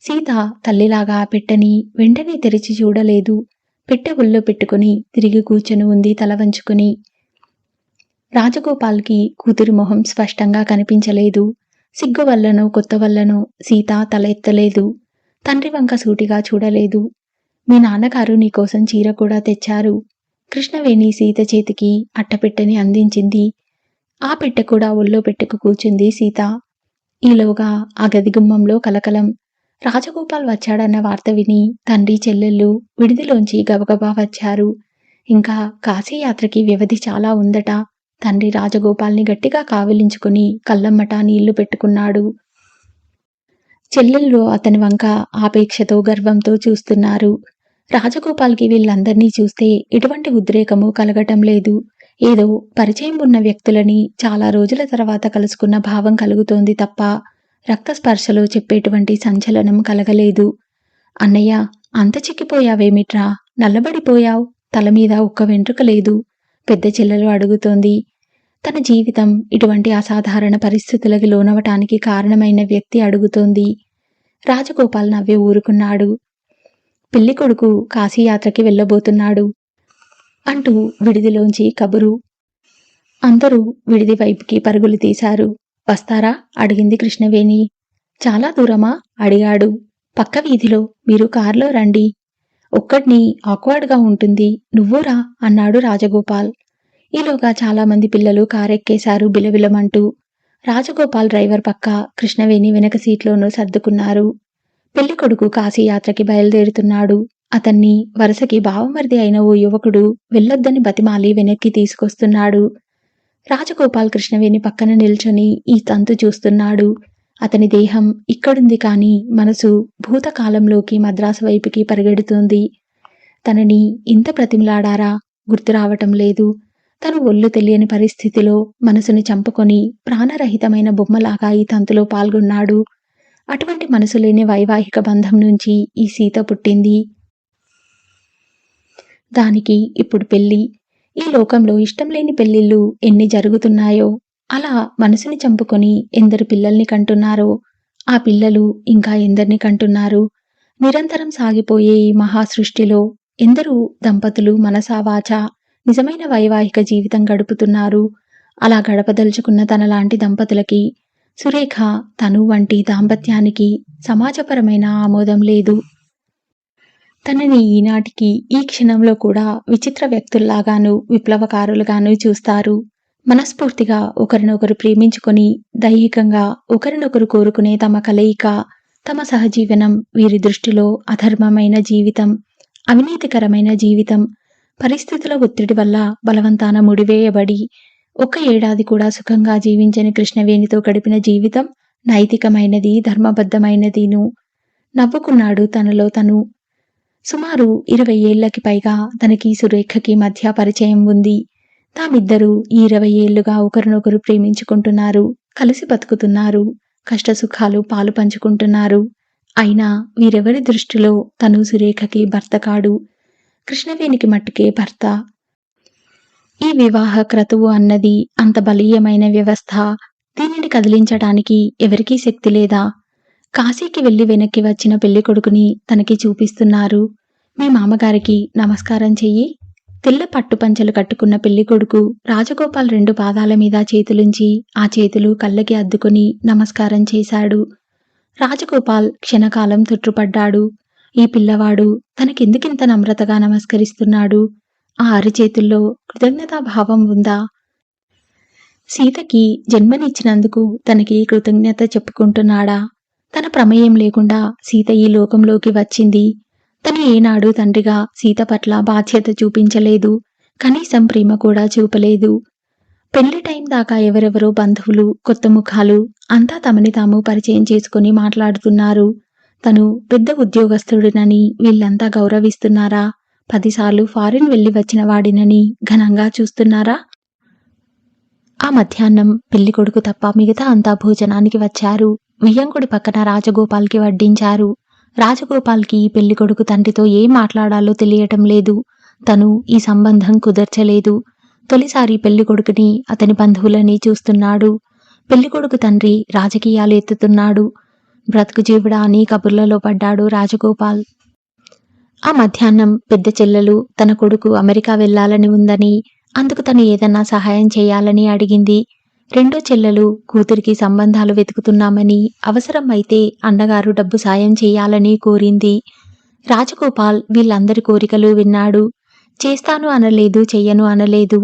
Speaker 1: సీత తల్లిలాగా ఆ పెట్టెని వెంటనే తెరిచి చూడలేదు. పెట్టె ఒళ్ళో పెట్టుకుని తిరిగి కూర్చొని ఉంది తల వంచుకుని. రాజగోపాల్కి కూతురి మొహం స్పష్టంగా కనిపించలేదు. సిగ్గు వల్లనో కొత్త వల్లనో సీత తల ఎత్తలేదు. తండ్రి వంక సూటిగా చూడలేదు. మీ నాన్నగారు నీకోసం చీర కూడా తెచ్చారు. కృష్ణవేణి సీత చేతికి అట్టపెట్టెని అందించింది. ఆ పెట్టె కూడా ఒళ్ళో పెట్టుకు కూర్చుంది సీత. ఈలోగా ఆ గది గుమ్మంలో కలకలం. రాజగోపాల్ వచ్చాడన్న వార్త విని తండ్రి చెల్లెళ్ళు విడిదిలోంచి గబగబా వచ్చారు. ఇంకా కాశీయాత్రకి వ్యవధి చాలా ఉందట. తండ్రి రాజగోపాల్ని గట్టిగా కావిలించుకుని కళ్ళమ్మట నీళ్లు పెట్టుకున్నాడు. చెల్లెళ్ళు అతని వంక ఆపేక్షతో గర్వంతో చూస్తున్నారు. రాజగోపాల్కి వీళ్ళందర్నీ చూస్తే ఎటువంటి ఉద్రేకము కలగటం లేదు. ఏదో పరిచయం ఉన్న వ్యక్తులని చాలా రోజుల తర్వాత కలుసుకున్న భావం కలుగుతోంది తప్ప రక్తస్పర్శలో చెప్పేటువంటి సంచలనం కలగలేదు. అన్నయ్య, అంత చిక్కిపోయావేమిట్రా? నల్లబడిపోయావ్. తలమీద ఒక్క వెంట్రుక లేదు. పెద్ద చెల్లెలు అడుగుతోంది. తన జీవితం ఇటువంటి అసాధారణ పరిస్థితులకి లోనవటానికి కారణమైన వ్యక్తి అడుగుతోంది. రాజగోపాల్ నవ్వి ఊరుకున్నాడు. పెళ్లి కొడుకు కాశీయాత్రకి వెళ్ళబోతున్నాడు అంటూ విడిదిలోంచి కబురు. అందరూ విడిది వైపుకి పరుగులు తీశారు. వస్తారా? అడిగింది కృష్ణవేణి. చాలా దూరమా? అడిగాడు. పక్క వీధిలో. మీరు కారులో రండి. ఒక్కడ్ని ఆక్వర్డ్గా ఉంటుంది. నువ్వురా అన్నాడు రాజగోపాల్. ఈలోగా చాలామంది పిల్లలు కారెక్కేశారు బిలబిలమంటూ. రాజగోపాల్ డ్రైవర్ పక్క, కృష్ణవేణి వెనక సీట్లోనూ సర్దుకున్నారు. పెళ్లికొడుకు కాశీయాత్రకి బయలుదేరుతున్నాడు. అతన్ని వరుసకి బావమరిది అయిన ఓ యువకుడు వెళ్ళొద్దని బతిమాలి వెనక్కి తీసుకొస్తున్నాడు. రాజగోపాల్ కృష్ణవేణి పక్కన నిల్చొని ఈ తంతు చూస్తున్నాడు. అతని దేహం ఇక్కడుంది కాని మనసు భూతకాలంలోకి మద్రాసు వైపుకి పరిగెడుతోంది. తనని ఇంత ప్రతిమలాడారా? గుర్తు రావటం లేదు. తను ఒళ్ళు తెలియని పరిస్థితిలో మనసుని చంపుకొని ప్రాణరహితమైన బొమ్మలాగా ఈ తంతులో పాల్గొన్నాడు. అటువంటి మనసు లేని వైవాహిక బంధం నుంచి ఈ సీత పుట్టింది. దానికి ఇప్పుడు పెళ్లి. ఈ లోకంలో ఇష్టం లేని పెళ్లిళ్ళు ఎన్ని జరుగుతున్నాయో, అలా మనసుని చంపుకొని ఎందరు పిల్లల్ని కంటున్నారో, ఆ పిల్లలు ఇంకా ఎందరిని కంటున్నారు. నిరంతరం సాగిపోయే ఈ మహాసృష్టిలో ఎందరూ దంపతులు మనసా వాచా నిజమైన వైవాహిక జీవితం గడుపుతున్నారు. అలా గడపదలుచుకున్న తనలాంటి దంపతులకి, సురేఖ తను వంటి దాంపత్యానికి సమాజపరమైన ఆమోదం లేదు. తనని ఈనాటికి ఈ క్షణంలో కూడా విచిత్ర వ్యక్తుల్లాగాను విప్లవకారులుగాను చూస్తారు. మనస్ఫూర్తిగా ఒకరినొకరు ప్రేమించుకొని దైహికంగా ఒకరినొకరు కోరుకునే తమ కలయిక, తమ సహజీవనం వీరి దృష్టిలో అధర్మమైన జీవితం, అవినీతికరమైన జీవితం. పరిస్థితుల ఒత్తిడి వల్ల బలవంతాన ముడివేయబడి 1 ఏడాది కూడా సుఖంగా జీవించని కృష్ణవేణితో గడిపిన జీవితం నైతికమైనది, ధర్మబద్ధమైనదిను. నవ్వుకున్నాడు తనలో తను. సుమారు 20 ఏళ్లకి పైగా తనకి సురేఖకి మధ్య పరిచయం ఉంది. తామిద్దరూ ఈ 20 ఏళ్లుగా ఒకరినొకరు ప్రేమించుకుంటున్నారు, కలిసి బతుకుతున్నారు, కష్టసుఖాలు పాలు పంచుకుంటున్నారు. అయినా వీరెవరి దృష్టిలో తను సురేఖకి భర్త కాడు. కృష్ణవేణికి మట్టుకే భర్త. ఈ వివాహ క్రతువు అన్నది అంత బలీయమైన వ్యవస్థ. దీనిని కదిలించడానికి ఎవరికీ శక్తి లేదా? కాశీకి వెళ్లి వెనక్కి వచ్చిన పెళ్లికొడుకుని తనకి చూపిస్తున్నారు. మీ మామగారికి నమస్కారం చెయ్యి. తెల్ల పట్టుపంచలు కట్టుకున్న పెళ్లికొడుకు రాజగోపాల్ 2 పాదాల మీద చేతులుంచి ఆ చేతులు కళ్ళకి అద్దుకుని నమస్కారం చేశాడు. రాజగోపాల్ క్షణకాలం తొట్రుపడ్డాడు. ఈ పిల్లవాడు తనకెందుకింత నమ్రతగా నమస్కరిస్తున్నాడు? ఆ అరిచేతుల్లో కృతజ్ఞతాభావం ఉందా? సీతకి జన్మనిచ్చినందుకు తనకి కృతజ్ఞత చెప్పుకుంటున్నాడా? తన ప్రమేయం లేకుండా సీత ఈ లోకంలోకి వచ్చింది. తను ఏనాడు తండ్రిగా సీత పట్ల బాధ్యత చూపించలేదు. కనీసం ప్రేమ కూడా చూపలేదు. పెళ్లి టైం దాకా ఎవరెవరో బంధువులు, కొత్త ముఖాలు అంతా తమని తాము పరిచయం చేసుకుని మాట్లాడుతున్నారు. తను పెద్ద ఉద్యోగస్తుడినని వీళ్ళంతా గౌరవిస్తున్నారా? 10 సార్లు ఫారిన్ వెళ్లి వచ్చిన వాడినని ఘనంగా చూస్తున్నారా? ఆ మధ్యాహ్నం పెళ్లికొడుకు తప్ప మిగతా అంతా భోజనానికి వచ్చారు. వియ్యంకుడి పక్కన రాజగోపాల్కి వడ్డించారు. రాజగోపాల్కి పెళ్లికొడుకు తండ్రితో ఏం మాట్లాడాలో తెలియటం లేదు. తను ఈ సంబంధం కుదర్చలేదు. తొలిసారి పెళ్లికొడుకుని, అతని బంధువులని చూస్తున్నాడు. పెళ్లికొడుకు తండ్రి రాజకీయాలు ఎత్తుతున్నాడు. బ్రతుకు జీవుడా అని కబుర్లలో పడ్డాడు రాజగోపాల్. ఆ మధ్యాహ్నం పెద్ద చెల్లెలు తన కొడుకు అమెరికా వెళ్లాలని ఉందని, అందుకు తను ఏదన్నా సహాయం చేయాలని అడిగింది. రెండో చెల్లెలు కూతురికి సంబంధాలు వెతుకుతున్నామని, అవసరం అయితే అన్నగారు డబ్బు సాయం చేయాలని కోరింది. రాజగోపాల్ వీళ్ళందరి కోరికలు విన్నాడు. చేస్తాను అనలేదు, చెయ్యను అనలేదు.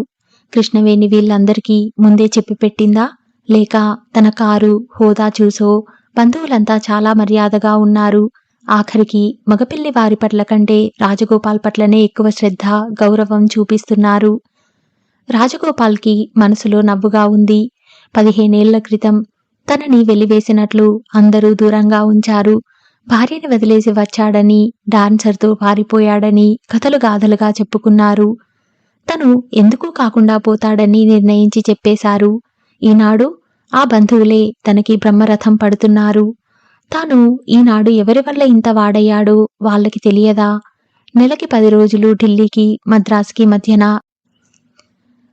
Speaker 1: కృష్ణవేణి వీళ్ళందరికీ ముందే చెప్పి పెట్టిందా? లేక తన కారు, హోదా చూసో? బంధువులంతా చాలా మర్యాదగా ఉన్నారు. ఆఖరికి మగపిల్లి వారి పట్ల కంటే రాజగోపాల్ పట్లనే ఎక్కువ శ్రద్ధ, గౌరవం చూపిస్తున్నారు. రాజగోపాల్కి మనసులో నవ్వుగా ఉంది. 15 ఏళ్ల క్రితం తనని వెలివేసినట్లు అందరూ దూరంగా ఉంచారు. భార్యని వదిలేసి వచ్చాడని, డాన్సర్తో పారిపోయాడని కథలు గాథలుగా చెప్పుకున్నారు. తను ఎందుకు కాకుండా పోతాడని నిర్ణయించి చెప్పేశారు. ఈనాడు ఆ బంధువులే తనకి బ్రహ్మరథం పడుతున్నారు. తాను ఈనాడు ఎవరి వల్ల ఇంత వాడయ్యాడో వాళ్ళకి తెలియదా? నెలకి 10 రోజులు ఢిల్లీకి, మద్రాసుకి మధ్యన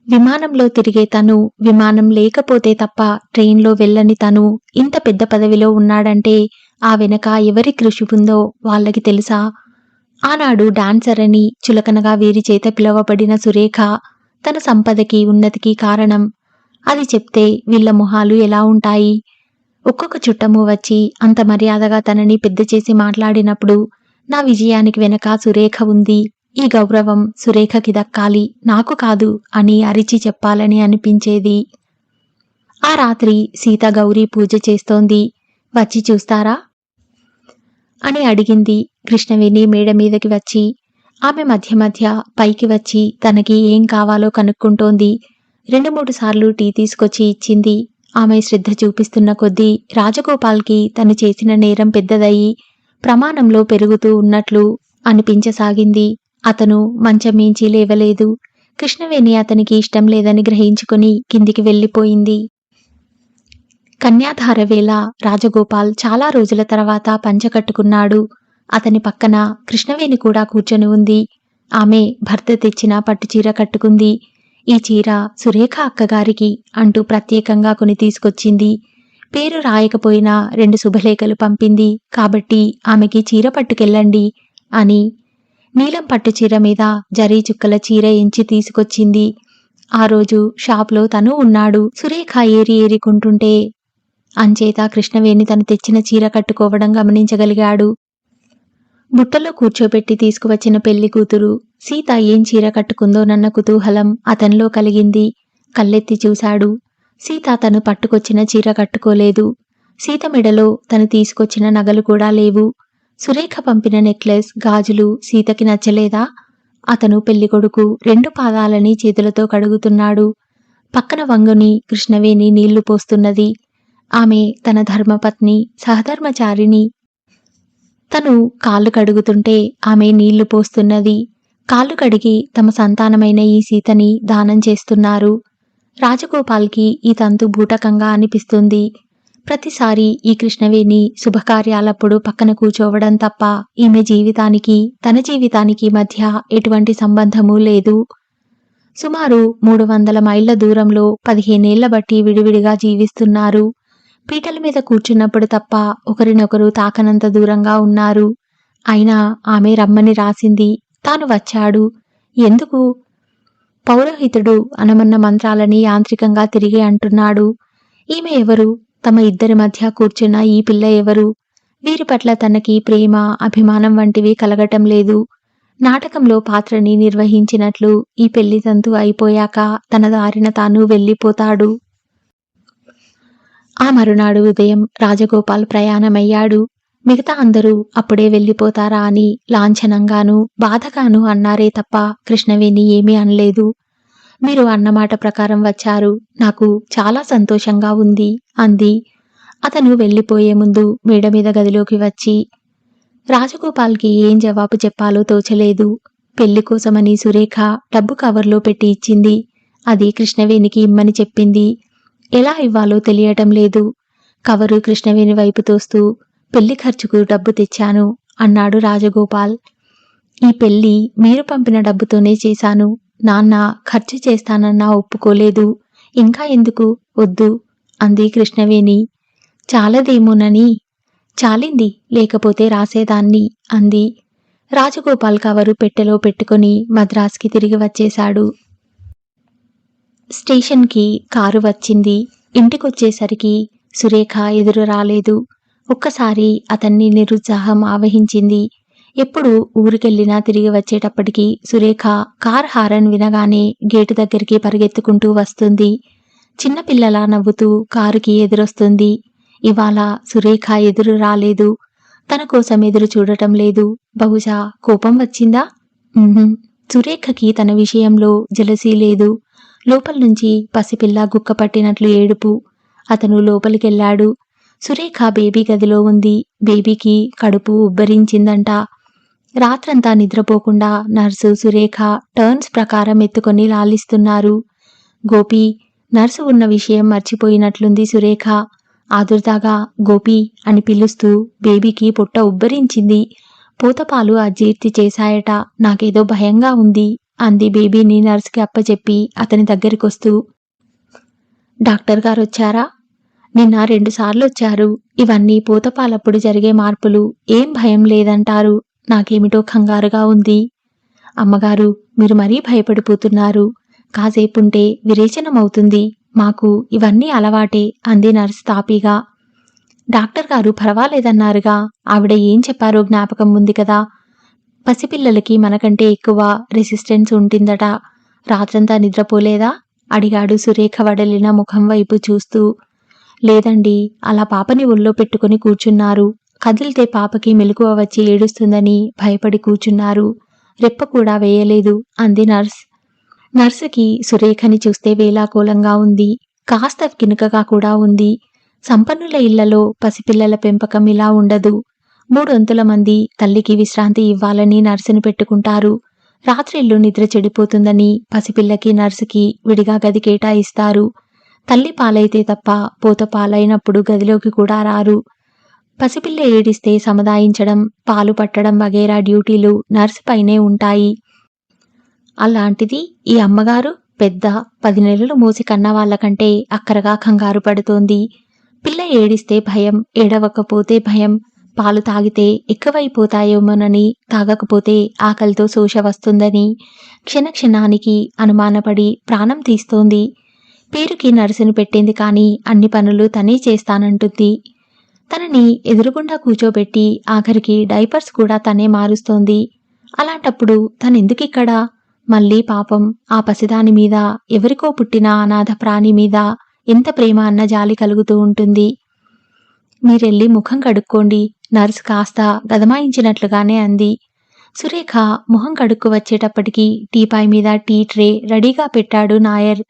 Speaker 1: విమానంలో తిరిగే తను, విమానం లేకపోతే తప్ప ట్రైన్లో వెళ్ళని తను ఇంత పెద్ద పదవిలో ఉన్నాడంటే ఆ వెనక ఎవరి కృషి ఉందో వాళ్ళకి తెలుసా? ఆనాడు డాన్సర్ అని చులకనగా వీరి చేత పిలువబడిన సురేఖ తన సంపదకి, ఉన్నతికి కారణం. అది చెప్తే వీళ్ళ మొహాలు ఎలా ఉంటాయి? ఒక్కొక్క చుట్టము వచ్చి అంత మర్యాదగా తనని పెద్ద చేసి మాట్లాడినప్పుడు నా విజయానికి వెనక సురేఖ ఉంది, ఈ గౌరవం సురేఖకి దక్కాలి, నాకు కాదు అని అరిచి చెప్పాలని అనిపించేది. ఆ రాత్రి సీత గౌరీ పూజ చేస్తోంది. వచ్చి చూస్తారా అని అడిగింది. కృష్ణవేణి మేడ మీదకి వచ్చి ఆమె మధ్య మధ్య పైకి వచ్చి తనకి ఏం కావాలో కనుక్కుంటోంది. 2-3 సార్లు టీ తీసుకొచ్చి ఇచ్చింది. ఆమె శ్రద్ధ చూపిస్తున్న కొద్దీ రాజగోపాల్కి తను చేసిన నేరం పెద్దదయ్యి ప్రమాణంలో పెరుగుతూ ఉన్నట్లు అనిపించసాగింది. అతను మంచం మించి లేవలేదు. కృష్ణవేణి అతనికి ఇష్టం లేదని గ్రహించుకుని కిందికి వెళ్ళిపోయింది. కన్యాధార వేళ రాజగోపాల్ చాలా రోజుల తర్వాత పంచ కట్టుకున్నాడు. అతని పక్కన కృష్ణవేణి కూడా కూర్చొని ఉంది. ఆమె భర్త తెచ్చిన పట్టుచీర కట్టుకుంది. ఈ చీర సురేఖ అక్కగారికి అంటూ ప్రత్యేకంగా కొని తీసుకొచ్చింది. పేరు రాయకపోయినా 2 శుభలేఖలు పంపింది కాబట్టి ఆమెకి చీర పట్టుకెళ్ళండి అని. నీలం పట్టుచీర మీద జరీ చుక్కల చీర ఎంచి తీసుకొచ్చింది. ఆ రోజు షాప్లో తను ఉన్నాడు. సురేఖ ఏరి ఏరికుంటుంటే అంచేత కృష్ణవేణి తను తెచ్చిన చీర కట్టుకోవడం గమనించగలిగాడు. బుట్టలో కూర్చోబెట్టి తీసుకువచ్చిన పెళ్లి కూతురు సీత ఏం చీర కట్టుకుందోనన్న కుతూహలం అతనిలో కలిగింది. కళ్ళెత్తి చూశాడు. సీత తను పట్టుకొచ్చిన చీర కట్టుకోలేదు. సీత మెడలో తను తీసుకొచ్చిన నగలు కూడా లేవు. సురేఖ పంపిన నెక్లెస్, గాజులు సీతకి నచ్చలేదా? అతను పెళ్లికొడుకు 2 పాదాలని చేతులతో కడుగుతున్నాడు. పక్కన వంగుని కృష్ణవేణి నీళ్లు పోస్తున్నది. ఆమె తన ధర్మపత్ని, సహధర్మచారిణి. తను కాళ్ళు కడుగుతుంటే ఆమె నీళ్లు పోస్తున్నది. కాళ్ళు కడిగి తమ సంతానమైన ఈ సీతని దానం చేస్తున్నారు. రాజగోపాల్కి ఈ తంతు బూటకంగా అనిపిస్తుంది. ప్రతిసారి ఈ కృష్ణవేణి శుభకార్యాలప్పుడు పక్కన కూర్చోవడం తప్ప ఈమె జీవితానికి, తన జీవితానికి మధ్య ఎటువంటి సంబంధమూ లేదు. సుమారు 300 మైళ్ల దూరంలో 15 ఏళ్ల బట్టి విడివిడిగా జీవిస్తున్నారు. పీటల మీద కూర్చున్నప్పుడు తప్ప ఒకరినొకరు తాకనంత దూరంగా ఉన్నారు. అయినా ఆమె రమ్మని రాసింది. తాను వచ్చాడు. ఎందుకు? పౌరోహితుడు అనమన్న మంత్రాలని యాంత్రికంగా తిరిగి అంటున్నాడు. ఈమె ఎవరు? తమ ఇద్దరి మధ్య కూర్చున్న ఈ పిల్ల ఎవరు? వీరి పట్ల తనకి ప్రేమ, అభిమానం వంటివి కలగటం లేదు. నాటకంలో పాత్రని నిర్వహించినట్లు ఈ పెళ్లి తంతు అయిపోయాక తన దారిన తాను వెళ్ళిపోతాడు. ఆ మరునాడు ఉదయం రాజగోపాల్ ప్రయాణమయ్యాడు. మిగతా అందరూ అప్పుడే వెళ్ళిపోతారా అని లాంఛనంగానూ బాధగానూ అన్నారే తప్ప కృష్ణవేణి ఏమీ అనలేదు. మీరు అన్నమాట ప్రకారం వచ్చారు, నాకు చాలా సంతోషంగా ఉంది అంది. అతను వెళ్ళిపోయే ముందు మేడమీద గదిలోకి వచ్చి రాజగోపాల్కి ఏం జవాబు చెప్పాలో తోచలేదు. పెళ్లి కోసమని సురేఖ డబ్బు కవర్లో పెట్టి ఇచ్చింది. అది కృష్ణవేణికి ఇమ్మని చెప్పింది. ఎలా ఇవ్వాలో తెలియటం లేదు. కవరు కృష్ణవేణి వైపు తోస్తూ పెళ్లి ఖర్చుకు డబ్బు తెచ్చాను అన్నాడు రాజగోపాల్. ఈ పెళ్లి మీరు పంపిన డబ్బుతోనే చేశాను. నాన్న ఖర్చు చేస్తానన్నా ఒప్పుకోలేదు. ఇంకా ఎందుకు? వద్దు అంది కృష్ణవేణి. చాలదేమోనని. చాలింది, లేకపోతే రాసేదాన్ని అంది. రాజగోపాల్ కవరు పెట్టెలో పెట్టుకుని మద్రాస్కి తిరిగి వచ్చేశాడు. స్టేషన్కి కారు వచ్చింది. ఇంటికొచ్చేసరికి సురేఖ ఎదురు రాలేదు. ఒక్కసారి అతన్ని నిరుత్సాహం ఆవహించింది. ఎప్పుడు ఊరికెళ్ళినా తిరిగి వచ్చేటప్పటికి సురేఖ కార్ హారన్ వినగానే గేటు దగ్గరికి పరిగెత్తుకుంటూ వస్తుంది. చిన్నపిల్లలా నవ్వుతూ కారుకి ఎదురొస్తుంది. ఇవాళ సురేఖ ఎదురు రాలేదు. తన కోసం ఎదురు చూడటం లేదు. బహుశా కోపం వచ్చిందా? సురేఖకి తన విషయంలో జలసీ లేదు. లోపల నుంచి పసిపిల్ల గుక్కపట్టినట్లు ఏడుపు. అతను లోపలికెళ్ళాడు. సురేఖ బేబీ గదిలో ఉంది. బేబీకి కడుపు ఉబ్బరించిందంట. రాత్రంతా నిద్రపోకుండా నర్సు సురేఖ టర్న్స్ ప్రకారం ఎత్తుకొని లాలిస్తున్నారు. గోపి, నర్సు ఉన్న విషయం మర్చిపోయినట్లుంది సురేఖ. ఆదుర్దాగా గోపి అని పిలుస్తూ బేబీకి పొట్ట ఉబ్బరించింది. పూతపాలు అజీర్తి చేశాయట. నాకేదో భయంగా ఉంది అంది బేబీని నర్సుకి అప్పచెప్పి అతని దగ్గరికొస్తూ. డాక్టర్ గారొచ్చారా? నిన్న 2 సార్లు వచ్చారు. ఇవన్నీ పూతపాలప్పుడు జరిగే మార్పులు. ఏం భయం లేదంటారు. నాకేమిటో కంగారుగా ఉంది. అమ్మగారు, మీరు మరీ భయపడిపోతున్నారు. కాసేపుంటే విరేచనమవుతుంది. మాకు ఇవన్నీ అలవాటే అంది నర్సు తాపీగా. డాక్టర్ గారు పర్వాలేదన్నారుగా. ఆవిడ ఏం చెప్పారో జ్ఞాపకం ఉంది కదా. పసిపిల్లలకి మనకంటే ఎక్కువ రెసిస్టెన్స్ ఉంటుందట. రాత్రంతా నిద్రపోలేదా అడిగాడు సురేఖ వడలిన ముఖం వైపు చూస్తూ. లేదండి, అలా పాపని ఒళ్ళో పెట్టుకుని కూర్చున్నారు. కదిలితే పాపకి మెలకువ వచ్చి ఏడుస్తుందని భయపడి కూర్చున్నారు. రెప్ప కూడా వేయలేదు అంది నర్స్. నర్సుకి సురేఖని చూస్తే వేలాకోలంగా ఉంది. కాస్త కినుకగా కూడా ఉంది. సంపన్నుల ఇళ్లలో పసిపిల్లల పెంపకం ఇలా ఉండదు. 3 మంది తల్లికి విశ్రాంతి ఇవ్వాలని నర్సుని పెట్టుకుంటారు. రాత్రిళ్ళు నిద్ర చెడిపోతుందని పసిపిల్లకి నర్సుకి విడిగా గది కేటాయిస్తారు. తల్లి పాలైతే తప్ప పోత పాలైనప్పుడు గదిలోకి కూడా రారు. పసిపిల్ల ఏడిస్తే సముదాయించడం, పాలు పట్టడం వగైరా డ్యూటీలు నర్సు పైనే ఉంటాయి. అలాంటిది ఈ అమ్మగారు పెద్ద 10 నెలలు మోసి కన్నవాళ్లకంటే అక్కరగా కంగారు పడుతోంది. పిల్ల ఏడిస్తే భయం, ఏడవకపోతే భయం. పాలు తాగితే ఎక్కువైపోతాయేమోనని, తాగకపోతే ఆకలితో శోష వస్తుందని క్షణక్షణానికి అనుమానపడి ప్రాణం తీస్తోంది. పేరుకి నర్సును పెట్టింది కానీ అన్ని పనులు తనే చేస్తానంటుంది. తనని ఎదురుగుండా కూచోబెట్టి ఆఖరికి డైపర్స్ కూడా తనే మారుస్తోంది. అలాంటప్పుడు తనెందుకిక్కడ? మళ్ళీ పాపం ఆ పసిదాని మీద, ఎవరికో పుట్టిన అనాథ ప్రాణి మీద ఎంత ప్రేమ అన్న జాలి కలుగుతూ ఉంటుంది. మీరెళ్ళి ముఖం కడుక్కోండి నర్సు కాస్త గదమాయించినట్లుగానే అంది. సురేఖ ముఖం కడుక్కు వచ్చేటప్పటికి టీపాయ్ మీద టీ ట్రే రెడీగా పెట్టాడు నాయర్.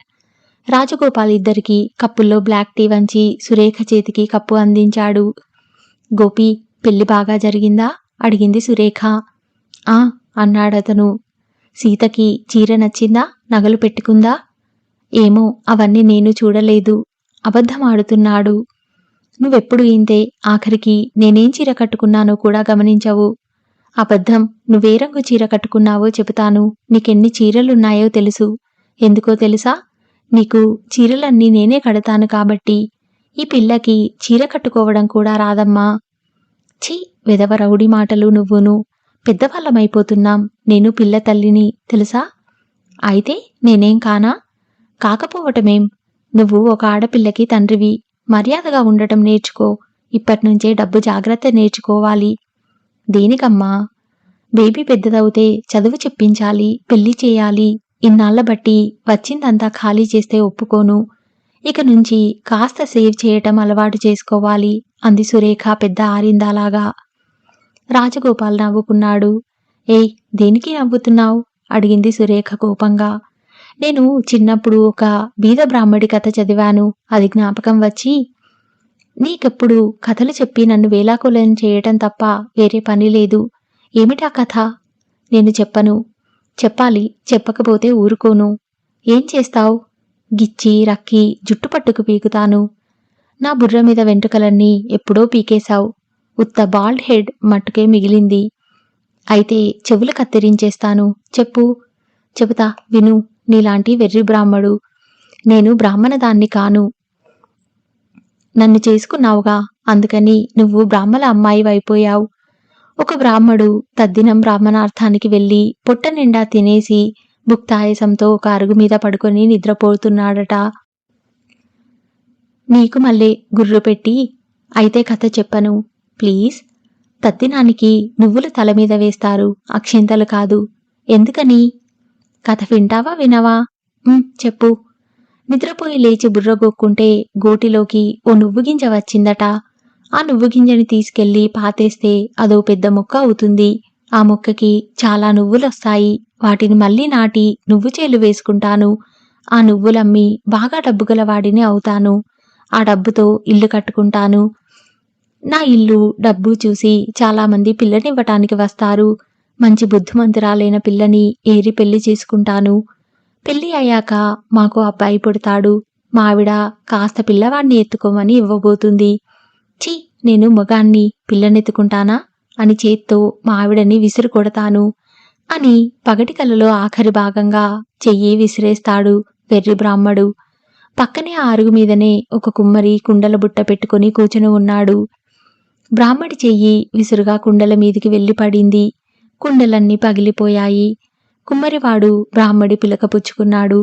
Speaker 1: రాజగోపాల్ ఇద్దరికి కప్పుల్లో బ్లాక్ టీ వంచి సురేఖ చేతికి కప్పు అందించాడు. గోపి, పెళ్లి బాగా జరిగిందా అడిగింది సురేఖ. ఆ అన్నాడతను. సీతకి చీర నచ్చిందా? నగలు పెట్టుకుందా? ఏమో, అవన్నీ నేను చూడలేదు. అబద్ధమాడుతున్నాడు. నువ్వెప్పుడు ఇంతే. ఆఖరికి నేనేం చీర కట్టుకున్నానో కూడా గమనించవు. అబద్ధం. నువ్వే రంగు చీర కట్టుకున్నావో చెబుతాను. నీకెన్ని చీరలున్నాయో తెలుసు. ఎందుకో తెలుసా? నీకు చీరలన్నీ నేనే కడతాను కాబట్టి. ఈ పిల్లకి చీర కట్టుకోవడం కూడా రాదమ్మా. ఛీ, వెధవ రౌడీ మాటలు నువ్వును. పెద్దవాళ్ళమైపోతున్నాం. నేను పిల్ల తల్లిని తెలుసా? అయితే నేనేం కానా? కాకపోవటమేం? నువ్వు ఒక ఆడపిల్లకి తండ్రివి. మర్యాదగా ఉండటం నేర్చుకో. ఇప్పటినుంచే డబ్బు జాగ్రత్త నేర్చుకోవాలి. దేనికమ్మా? బేబీ పెద్దదవుతే చదువు చెప్పించాలి, పెళ్లి చేయాలి. ఇన్నాళ్ల బట్టి వచ్చిందంతా ఖాళీ చేస్తే ఒప్పుకోను. ఇక నుంచి కాస్త సేవ్ చేయటం అలవాటు చేసుకోవాలి అంది సురేఖ పెద్ద ఆరిందాలాగా. రాజగోపాల్ నవ్వుకున్నాడు. ఏయ్, దేనికి నవ్వుతున్నావు? అడిగింది సురేఖ కోపంగా. నేను చిన్నప్పుడు ఒక బీద బ్రాహ్మడి కథ చదివాను, అది జ్ఞాపకం వచ్చి. నీకెప్పుడు కథలు చెప్పి నన్ను వేలాకులం చేయటం తప్ప వేరే పని లేదు. ఏమిటా కథ? నేను చెప్పను. చెప్పాలి, చెప్పకపోతే ఊరుకోను. ఏం చేస్తావు? గిచ్చి రక్కి జుట్టు పట్టుకు పీకుతాను. నా బుర్ర మీద వెంట్రుకలన్నీ ఎప్పుడో పీకేశావు. ఉత్త బాల్డ్ హెడ్ మట్టుకే మిగిలింది. అయితే చెవులు కత్తిరించేస్తాను. చెప్పు. చెబుతా విను. నీలాంటి వెర్రి బ్రాహ్మడు. నేను బ్రాహ్మణదాన్ని కాను. నన్ను చేసుకున్నావుగా, అందుకని నువ్వు బ్రాహ్మణ అమ్మాయివైపోయావు. ఒక బ్రాహ్మడు తద్దినం బ్రాహ్మణార్థానికి వెళ్ళి పొట్ట నిండా తినేసి భుక్తాయసంతో ఒక అరుగు మీద పడుకొని నిద్రపోతున్నాడట. నీకు మళ్ళీ గుర్రు పెట్టి అయితే కథ చెప్పను ప్లీజ్. తద్దినానికి నువ్వులు తల మీద వేస్తారు, అక్షింతలు కాదు. ఎందుకని? కథ వింటావా వినవా? చెప్పు. నిద్రపోయి లేచి బుర్రగొక్కుంటే గోటిలోకి ఓ నువ్వు గింజ వచ్చిందట. ఆ నువ్వు గింజని తీసుకెళ్లి పాతేస్తే అదో పెద్ద మొక్క అవుతుంది. ఆ మొక్కకి చాలా నువ్వులొస్తాయి. వాటిని మళ్ళీ నాటి నువ్వు చేలు వేసుకుంటాను. ఆ నువ్వులమ్మి బాగా డబ్బుగల వాడిని అవుతాను. ఆ డబ్బుతో ఇల్లు కట్టుకుంటాను. నా ఇల్లు డబ్బు చూసి చాలామంది పిల్లనివ్వటానికి వస్తారు. మంచి బుద్ధిమంతురాలైన పిల్లని ఏరి పెళ్లి చేసుకుంటాను. పెళ్లి అయ్యాక మాకు అబ్బాయి పుడతాడు. మా ఆవిడ కాస్త పిల్లవాడిని ఎత్తుకోమని ఇవ్వబోతుంది. ఛీ, నేను మగాన్ని పిల్లనెత్తుకుంటానా అని చేత్తో మా ఆవిడని విసిరి కొడతాను అని పగటి కలలో ఆఖరి భాగంగా చెయ్యి విసిరేస్తాడు వెర్రి బ్రాహ్మడు. పక్కనే ఆ అరుగు మీదనే ఒక కుమ్మరి కుండల బుట్ట పెట్టుకుని కూర్చుని ఉన్నాడు. బ్రాహ్మడి చెయ్యి విసురుగా కుండల మీదికి వెళ్ళి పడింది. కుండలన్నీ పగిలిపోయాయి. కుమ్మరివాడు బ్రాహ్మడి పిలక పుచ్చుకున్నాడు.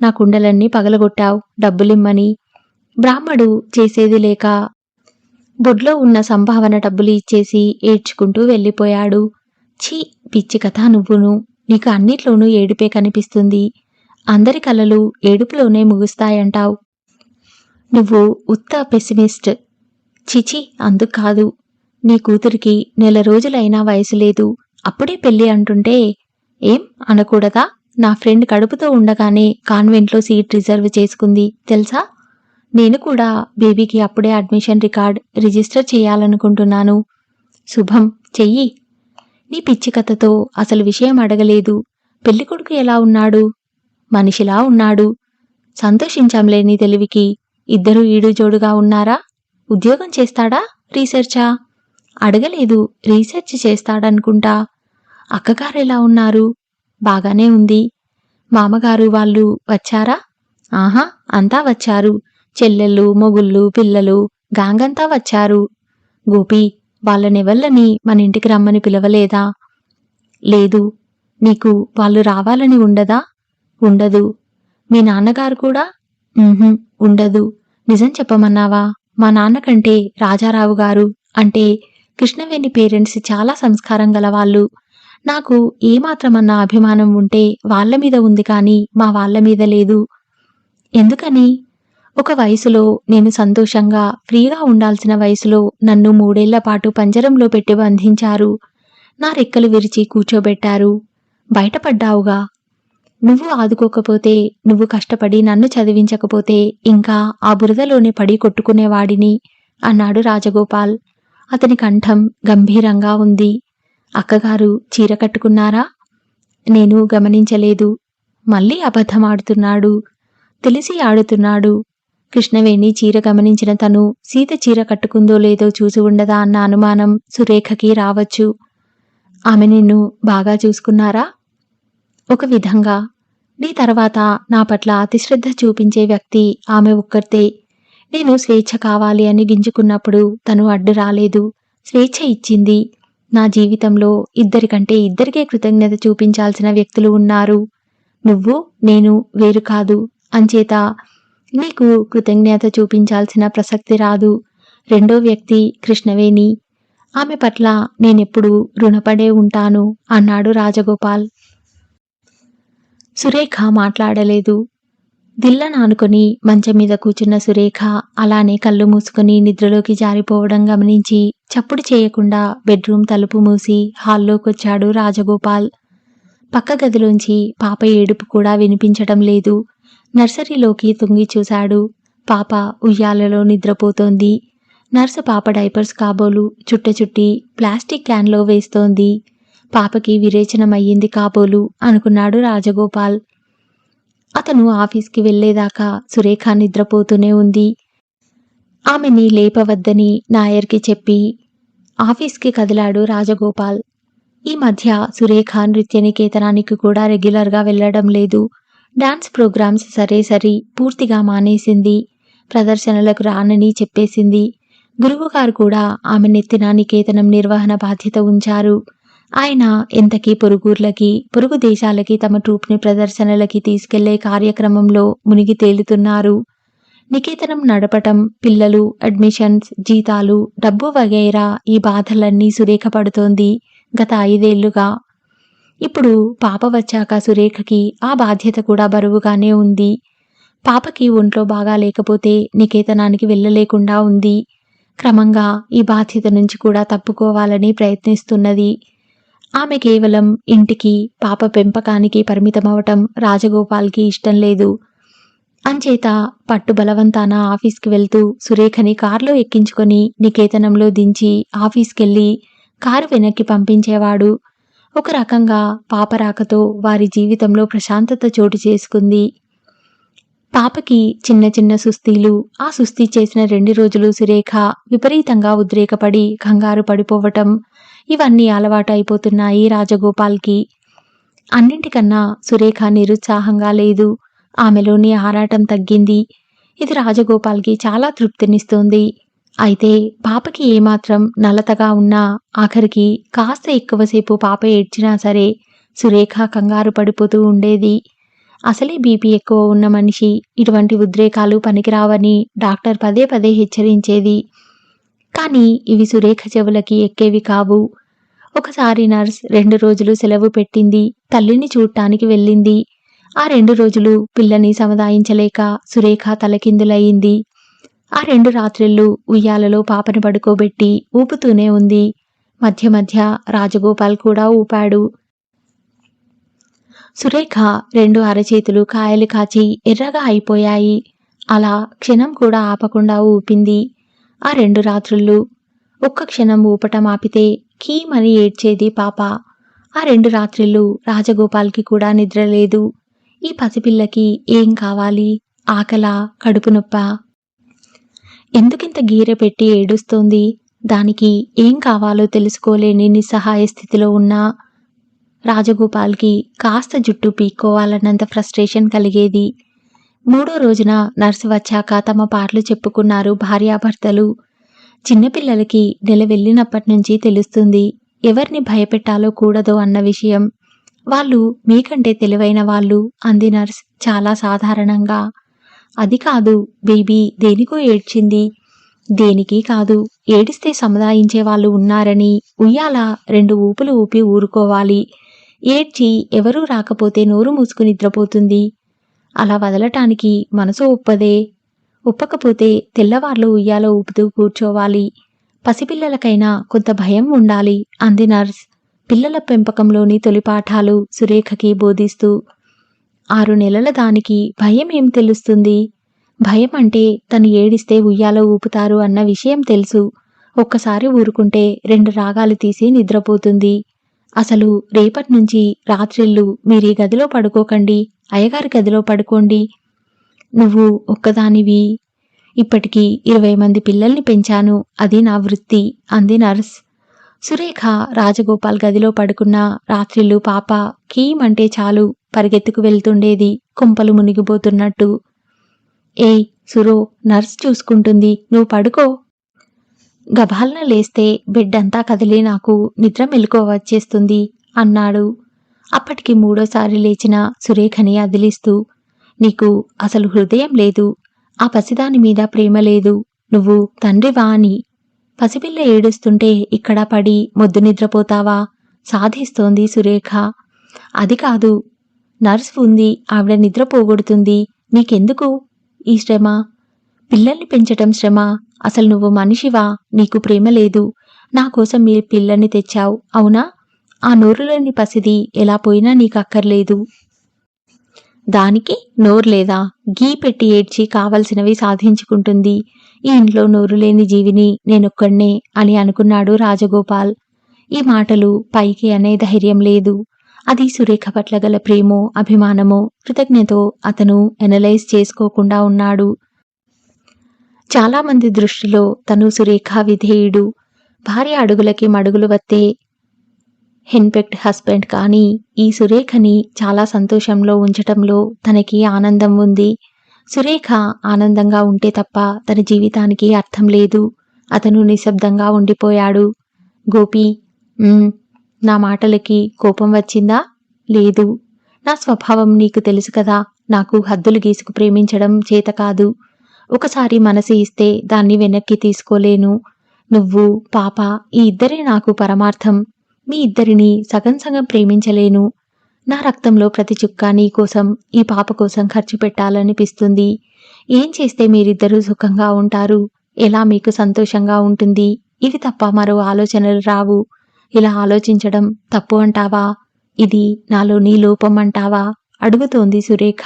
Speaker 1: నా కుండలన్నీ పగలగొట్టావు, డబ్బులిమ్మని. బ్రాహ్మడు చేసేది లేక బొడ్లో ఉన్న సంభావన డబ్బులు ఇచ్చేసి ఏడ్చుకుంటూ వెళ్ళిపోయాడు. ఛీ, పిచ్చి కథ నువ్వును. నీకు అన్నిట్లోనూ ఏడుపే కనిపిస్తుంది. అందరి కలలు ఏడుపులోనే ముగుస్తాయంటావు. నువ్వు ఉత్త పెసిమిస్ట్. చిచి, అందుకు కాదు. నీ కూతురికి 1 రోజులైనా వయసు లేదు, అప్పుడే పెళ్లి అంటుంటే ఏం అనకూడదా? నా ఫ్రెండ్ కడుపుతో ఉండగానే కాన్వెంట్లో సీట్ రిజర్వ్ చేసుకుంది తెలుసా? నేను కూడా బేబీకి అప్పుడే అడ్మిషన్ రికార్డ్ రిజిస్టర్ చేయాలనుకుంటున్నాను. శుభం, చెయ్యి. నీ పిచ్చి కథతో అసలు విషయం అడగలేదు. పెళ్లికొడుకు ఎలా ఉన్నాడు? మనిషిలా ఉన్నాడు. సంతోషించంలే నీ తెలివికి. ఇద్దరూ ఈడుజోడుగా ఉన్నారా? ఉద్యోగం చేస్తాడా, రీసెర్చా? అడగలేదు. రీసెర్చ్ చేస్తాడనుకుంటా. అక్కగారెలా ఉన్నారు? బాగానే ఉంది. మామగారు వాళ్ళు వచ్చారా? ఆహా, అంతా వచ్చారు. చెల్లెళ్ళు, మొగుళ్ళు, పిల్లలు, గాంగంతా వచ్చారు. గోపి, వాళ్ళనెవళ్ళని మన ఇంటికి రమ్మని పిలవలేదా? లేదు. నీకు వాళ్ళు రావాలని ఉండదా? ఉండదు. మీ నాన్నగారు కూడా? ఉండదు. నిజం చెప్పమన్నావా? మా నాన్నకంటే రాజారావు గారు అంటే కృష్ణవేణి పేరెంట్స్ చాలా సంస్కారం గలవాళ్ళు. నాకు ఏమాత్రమన్నా అభిమానం ఉంటే వాళ్ల మీద ఉంది కానీ మా వాళ్ల మీద లేదు. ఎందుకని? ఒక వయసులో నేను సంతోషంగా ఫ్రీగా ఉండాల్సిన వయసులో నన్ను 3 ఏళ్ల పాటు పంజరంలో పెట్టి బంధించారు. నా రెక్కలు విరిచి కూర్చోబెట్టారు. బయటపడ్డావుగా. నువ్వు ఆదుకోకపోతే, నువ్వు కష్టపడి నన్ను చదివించకపోతే ఇంకా ఆ బురదలోనే పడి కొట్టుకునేవాడిని అన్నాడు రాజగోపాల్. అతని కంఠం గంభీరంగా ఉంది. అక్కగారు చీర కట్టుకున్నారా? నేను గమనించలేదు. మళ్ళీ అబద్ధమాడుతున్నాడు. తెలిసి ఆడుతున్నాడు. కృష్ణవేణి చీర గమనించిన తను సీత చీర కట్టుకుందో లేదో చూసి ఉండదా అన్న అనుమానం సురేఖకి రావచ్చు. ఆమె నిన్ను బాగా చూసుకున్నారా? ఒక విధంగా. నీ తర్వాత నా పట్ల అతిశ్రద్ధ చూపించే వ్యక్తి ఆమె ఒక్కర్తే. నేను స్వేచ్ఛ కావాలి అని గింజుకున్నప్పుడు తను అడ్డు రాలేదు. స్వేచ్ఛ ఇచ్చింది. నా జీవితంలో ఇద్దరికే కృతజ్ఞత చూపించాల్సిన వ్యక్తులు ఉన్నారు. నువ్వు, నేను వేరు కాదు. అంచేత నీకు కృతజ్ఞత చూపించాల్సిన ప్రసక్తి రాదు. రెండో వ్యక్తి కృష్ణవేణి. ఆమె పట్ల నేనెప్పుడూ రుణపడే ఉంటాను అన్నాడు రాజగోపాల్. సురేఖ మాట్లాడలేదు. దిళ్ళనానుకొని మంచం మీద కూర్చున్న సురేఖ అలానే కళ్ళు మూసుకొని నిద్రలోకి జారిపోవడం గమనించి చప్పుడు చేయకుండా బెడ్రూమ్ తలుపు మూసి హాల్లోకొచ్చాడు రాజగోపాల్. పక్క గదిలోంచి పాప ఏడుపు కూడా వినిపించడం లేదు. నర్సరీలోకి తొంగి చూశాడు. పాప ఉయ్యాలలో నిద్రపోతోంది. నర్సు పాప డైపర్స్ కాబోలు చుట్టి ప్లాస్టిక్ క్యాన్లో వేస్తోంది. పాపకి విరేచనమయ్యింది కాబోలు అనుకున్నాడు రాజగోపాల్. అతను ఆఫీస్కి వెళ్లేదాకా సురేఖ నిద్రపోతూనే ఉంది. ఆమెని లేపవద్దని నాయర్కి చెప్పి ఆఫీస్కి కదిలాడు రాజగోపాల్. ఈ మధ్య సురేఖ నృత్యనికేతనానికి కూడా రెగ్యులర్గా వెళ్లడం లేదు. డాన్స్ ప్రోగ్రామ్స్ సరే పూర్తిగా మానేసింది. ప్రదర్శనలకు రానని చెప్పేసింది. గురువుగారు కూడా ఆమె నెత్తిన నికేతనం నిర్వహణ బాధ్యత ఉంచారు. ఆయన ఎంతకీ పొరుగుర్లకి, పొరుగు దేశాలకి తమ ట్రూప్ని ప్రదర్శనలకి తీసుకెళ్లే కార్యక్రమంలో మునిగి తేలుతున్నారు. నికేతనం నడపటం, పిల్లలు, అడ్మిషన్స్, జీతాలు, డబ్బు వగైరా ఈ బాధలన్నీ సురేఖ పడుతోంది గత 5 ఏళ్లుగా. ఇప్పుడు పాప వచ్చాక సురేఖకి ఆ బాధ్యత కూడా బరువుగానే ఉంది. పాపకి ఒంట్లో బాగా లేకపోతే నికేతనానికి వెళ్ళలేకుండా ఉంది. క్రమంగా ఈ బాధ్యత నుంచి కూడా తప్పుకోవాలని ప్రయత్నిస్తున్నది. ఆమె కేవలం ఇంటికి, పాప పెంపకానికి పరిమితమవటం రాజగోపాల్కి ఇష్టం లేదు. అంచేత పట్టు బలవంతాన ఆఫీస్కి వెళ్తూ సురేఖని కారులో ఎక్కించుకొని నికేతనంలో దించి ఆఫీస్కెళ్ళి కారు వెనక్కి పంపించేవాడు. ఒక రకంగా పాప రాకతో వారి జీవితంలో ప్రశాంతత చోటు చేసుకుంది. పాపకి చిన్న సుస్తీలు. ఆ సుస్తీ చేసిన 2 రోజులు సురేఖ విపరీతంగా ఉద్రేకపడి కంగారు పడిపోవటం, ఇవన్నీ అలవాటు అయిపోతున్నాయి రాజగోపాల్కి. అన్నింటికన్నా సురేఖ నిరుత్సాహంగా లేదు. ఆమెలోని ఆరాటం తగ్గింది. ఇది రాజగోపాల్కి చాలా తృప్తినిస్తోంది. అయితే పాపకి ఏమాత్రం నలతగా ఉన్నా, ఆఖరికి కాస్త ఎక్కువసేపు పాప ఏడ్చినా సరే సురేఖ కంగారు పడిపోతూ ఉండేది. అసలే బీపీ ఎక్కువ ఉన్న మనిషి ఇటువంటి ఉద్రేకాలు పనికిరావని డాక్టర్ పదే హెచ్చరించేది. కానీ ఇవి సురేఖ చెవులకి ఎక్కేవి కావు. ఒకసారి నర్స్ 2 రోజులు సెలవు పెట్టింది. తల్లిని చూడటానికి వెళ్ళింది. ఆ 2 రోజులు పిల్లని సముదాయించలేక సురేఖ తలకిందులయ్యింది. ఆ 2 రాత్రిళ్ళు ఉయ్యాలలో పాపని పడుకోబెట్టి ఊపుతూనే ఉంది. మధ్య రాజగోపాల్ కూడా ఊపాడు. సురేఖ 2 అరచేతులు కాయలు కాచి ఎర్రగా అయిపోయాయి. అలా క్షణం కూడా ఆపకుండా ఊపింది. ఆ 2 రాత్రుళ్ళు ఒక్క క్షణం ఊపటం ఆపితే కీమని ఏడ్చేది పాప. ఆ 2 రాత్రిళ్ళు రాజగోపాల్కి కూడా నిద్రలేదు. ఈ పసిపిల్లకి ఏం కావాలి? ఆకలా? కడుపు నొప్పా? ఎందుకింత గీరె పెట్టి ఏడుస్తోంది? దానికి ఏం కావాలో తెలుసుకోలేని నిస్సహాయ స్థితిలో ఉన్న రాజగోపాల్కి కాస్త జుట్టు పీక్కోవాలన్నంత ఫ్రస్ట్రేషన్ కలిగేది. 3వ రోజున నర్సు వచ్చాక తమ పాటలు చెప్పుకున్నారు భార్యాభర్తలు. చిన్నపిల్లలకి నెల వెళ్ళినప్పటినుంచి తెలుస్తుంది ఎవరిని భయపెట్టాలో కూడదో అన్న విషయం. వాళ్ళు మీకంటే తెలివైన వాళ్ళు అంది నర్స్ చాలా సాధారణంగా. అది కాదు, బేబీ దేనికో ఏడ్చింది. దేనికి కాదు, ఏడిస్తే సముదాయించే వాళ్ళు ఉన్నారని ఉయ్యాల 2 ఊపులు ఊపి ఊరుకోవాలి. ఏడ్చి ఎవరూ రాకపోతే నోరు మూసుకుని నిద్రపోతుంది. అలా వదలటానికి మనసు ఒప్పకపోతే తెల్లవార్లు ఉయ్యాల ఊపుతూ కూర్చోవాలి. పసిపిల్లలకైనా కొంత భయం ఉండాలి అంది నర్స్ పిల్లల పెంపకంలోని తొలి పాఠాలు సురేఖకి బోధిస్తూ. 6 నెలల దానికి భయం ఏం తెలుస్తుంది? భయం అంటే తను ఏడిస్తే ఉయ్యాల ఊపుతారు అన్న విషయం తెలుసు. ఒక్కసారి ఊరుకుంటే 2 రాగాలు తీసి నిద్రపోతుంది. అసలు రేపట్నుంచి రాత్రిళ్ళు మీరీ గదిలో పడుకోకండి, అయ్యగారి గదిలో పడుకోండి. నువ్వు ఒక్కదానివి. ఇప్పటికి 20 మంది పిల్లల్ని పెంచాను, అది నా వృత్తి అంది నర్స్. సురేఖ రాజగోపాల్ గదిలో పడుకున్న రాత్రిళ్ళు పాప కీమంటే చాలు పరిగెత్తుకు వెళ్తుండేది కుంపలు మునిగిపోతున్నట్టు. ఏయ్ సురో, నర్స్ చూసుకుంటుంది, నువ్వు పడుకో. గభాలన లేస్తే బెడ్ అంతా కదిలి నాకు నిద్ర మెలకువ వచ్చేస్తుంది అన్నాడు. అప్పటికి 3వసారి లేచిన సురేఖని అదిలిస్తూ, నీకు అసలు హృదయం లేదు, ఆ పసిదాని మీద ప్రేమ లేదు, నువ్వు తండ్రివా అని. పసిపిల్ల ఏడుస్తుంటే ఇక్కడ పడి మొద్దు నిద్రపోతావా? సాధిస్తోంది సురేఖ. అది కాదు, నర్స్ ఉంది, ఆవిడ నిద్ర పోగొడుతుంది, నీకెందుకు ఈ శ్రమ? పిల్లల్ని పెంచటం శ్రమ? అసలు నువ్వు మనిషివా? నీకు ప్రేమ లేదు. నా కోసం మీ పిల్లల్ని తెచ్చావు, అవునా? ఆ నోరులేని పసిది ఎలా పోయినా నీకక్కర్లేదు. దానికి నోరు లేదా? గీ పెట్టి ఏడ్చి కావలసినవి సాధించుకుంటుంది. ఈ ఇంట్లో నోరులేని జీవిని నేనొక్కడ్నే అని అనుకున్నాడు రాజగోపాల్. ఈ మాటలు పైకి అనే ధైర్యం లేదు. అది సురేఖ పట్ల గల ప్రేమో, అభిమానమో, కృతజ్ఞతో అతను ఎనలైజ్ చేసుకోకుండా ఉన్నాడు. చాలామంది దృష్టిలో తను సురేఖ విధేయుడు, భార్య అడుగులకి మడుగులు వత్తే హెన్పెక్ట్ హస్బెండ్. కానీ ఈ సురేఖని చాలా సంతోషంలో ఉంచటంలో తనకి ఆనందం ఉంది. సురేఖ ఆనందంగా ఉంటే తప్ప తన జీవితానికి అర్థం లేదు. అతను నిశ్శబ్దంగా ఉండిపోయాడు. గోపి, నా మాటలకి కోపం వచ్చిందా? లేదు. నా స్వభావం నీకు తెలుసు కదా. నాకు హద్దులు గీసుకు ప్రేమించడం చేత కాదు. ఒకసారి మనసు ఇస్తే దాన్ని వెనక్కి తీసుకోలేను. నువ్వు, పాప, ఈ ఇద్దరే నాకు పరమార్థం. మీ ఇద్దరిని సగం సగం ప్రేమించలేను. నా రక్తంలో ప్రతి చుక్క నీ కోసం, ఈ పాప కోసం ఖర్చు పెట్టాలనిపిస్తుంది. ఏం చేస్తే మీరిద్దరూ సుఖంగా ఉంటారు? ఎలా మీకు సంతోషంగా ఉంటుంది? ఇవి తప్ప మరో ఆలోచనలు రావు. ఇలా ఆలోచించడం తప్పు అంటావా? ఇది నాలోని లోపం అంటావా? అడుగుతోంది సురేఖ.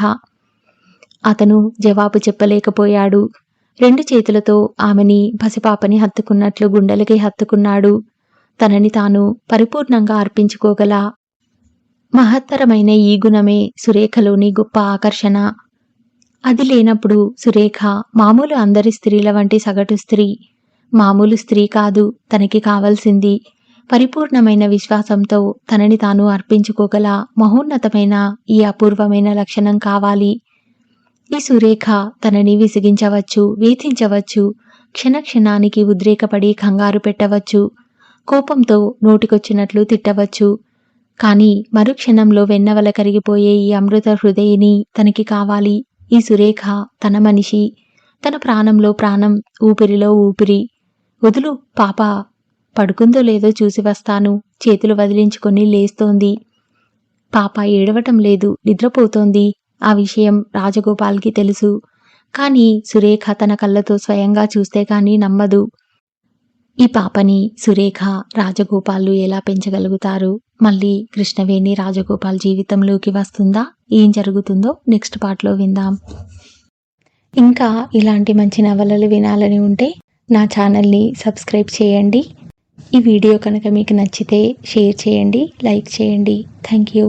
Speaker 1: అతను జవాబు చెప్పలేకపోయాడు. 2 చేతులతో ఆమెని, పసిపాపని హత్తుకున్నట్లు గుండెలకి హత్తుకున్నాడు. తనని తాను పరిపూర్ణంగా అర్పించుకోగల మహత్తరమైన ఈ గుణమే సురేఖలోని గొప్ప ఆకర్షణ. అది లేనప్పుడు సురేఖ మామూలు అందరి స్త్రీల వంటి సగటు స్త్రీ. మామూలు స్త్రీ కాదు తనకి కావలసింది. పరిపూర్ణమైన విశ్వాసంతో తనని తాను అర్పించుకోగల మహోన్నతమైన ఈ అపూర్వమైన లక్షణం కావాలి. ఈ సురేఖ తనని విసిగించవచ్చు, వేధించవచ్చు, క్షణక్షణానికి ఉద్రేకపడి కంగారు పెట్టవచ్చు, కోపంతో నోటికొచ్చినట్లు తిట్టవచ్చు. కానీ మరుక్షణంలో వెన్నవల కరిగిపోయే ఈ అమృత హృదయిని తనకి కావాలి. ఈ సురేఖ తన మనిషి, తన ప్రాణంలో ప్రాణం, ఊపిరిలో ఊపిరి. వదులు పాప, పడుకుందో లేదో చూసి వస్తాను. చేతులు వదిలించుకొని లేస్తోంది. పాప ఏడవటం లేదు, నిద్రపోతోంది. ఆ విషయం రాజగోపాల్కి తెలుసు. కానీ సురేఖ తన కళ్ళతో స్వయంగా చూస్తే గాని నమ్మదు. ఈ పాపని సురేఖ, రాజగోపాల్లు ఎలా పెంచగలుగుతారు? మళ్ళీ కృష్ణవేణి రాజగోపాల్ జీవితంలోకి వస్తుందా? ఏం జరుగుతుందో నెక్స్ట్ పార్ట్లో విందాం. ఇంకా ఇలాంటి మంచి నవలలు వినాలని ఉంటే నా ఛానల్ని సబ్స్క్రైబ్ చేయండి. ఈ వీడియో కనుక మీకు నచ్చితే షేర్ చేయండి, లైక్ చేయండి. Thank you.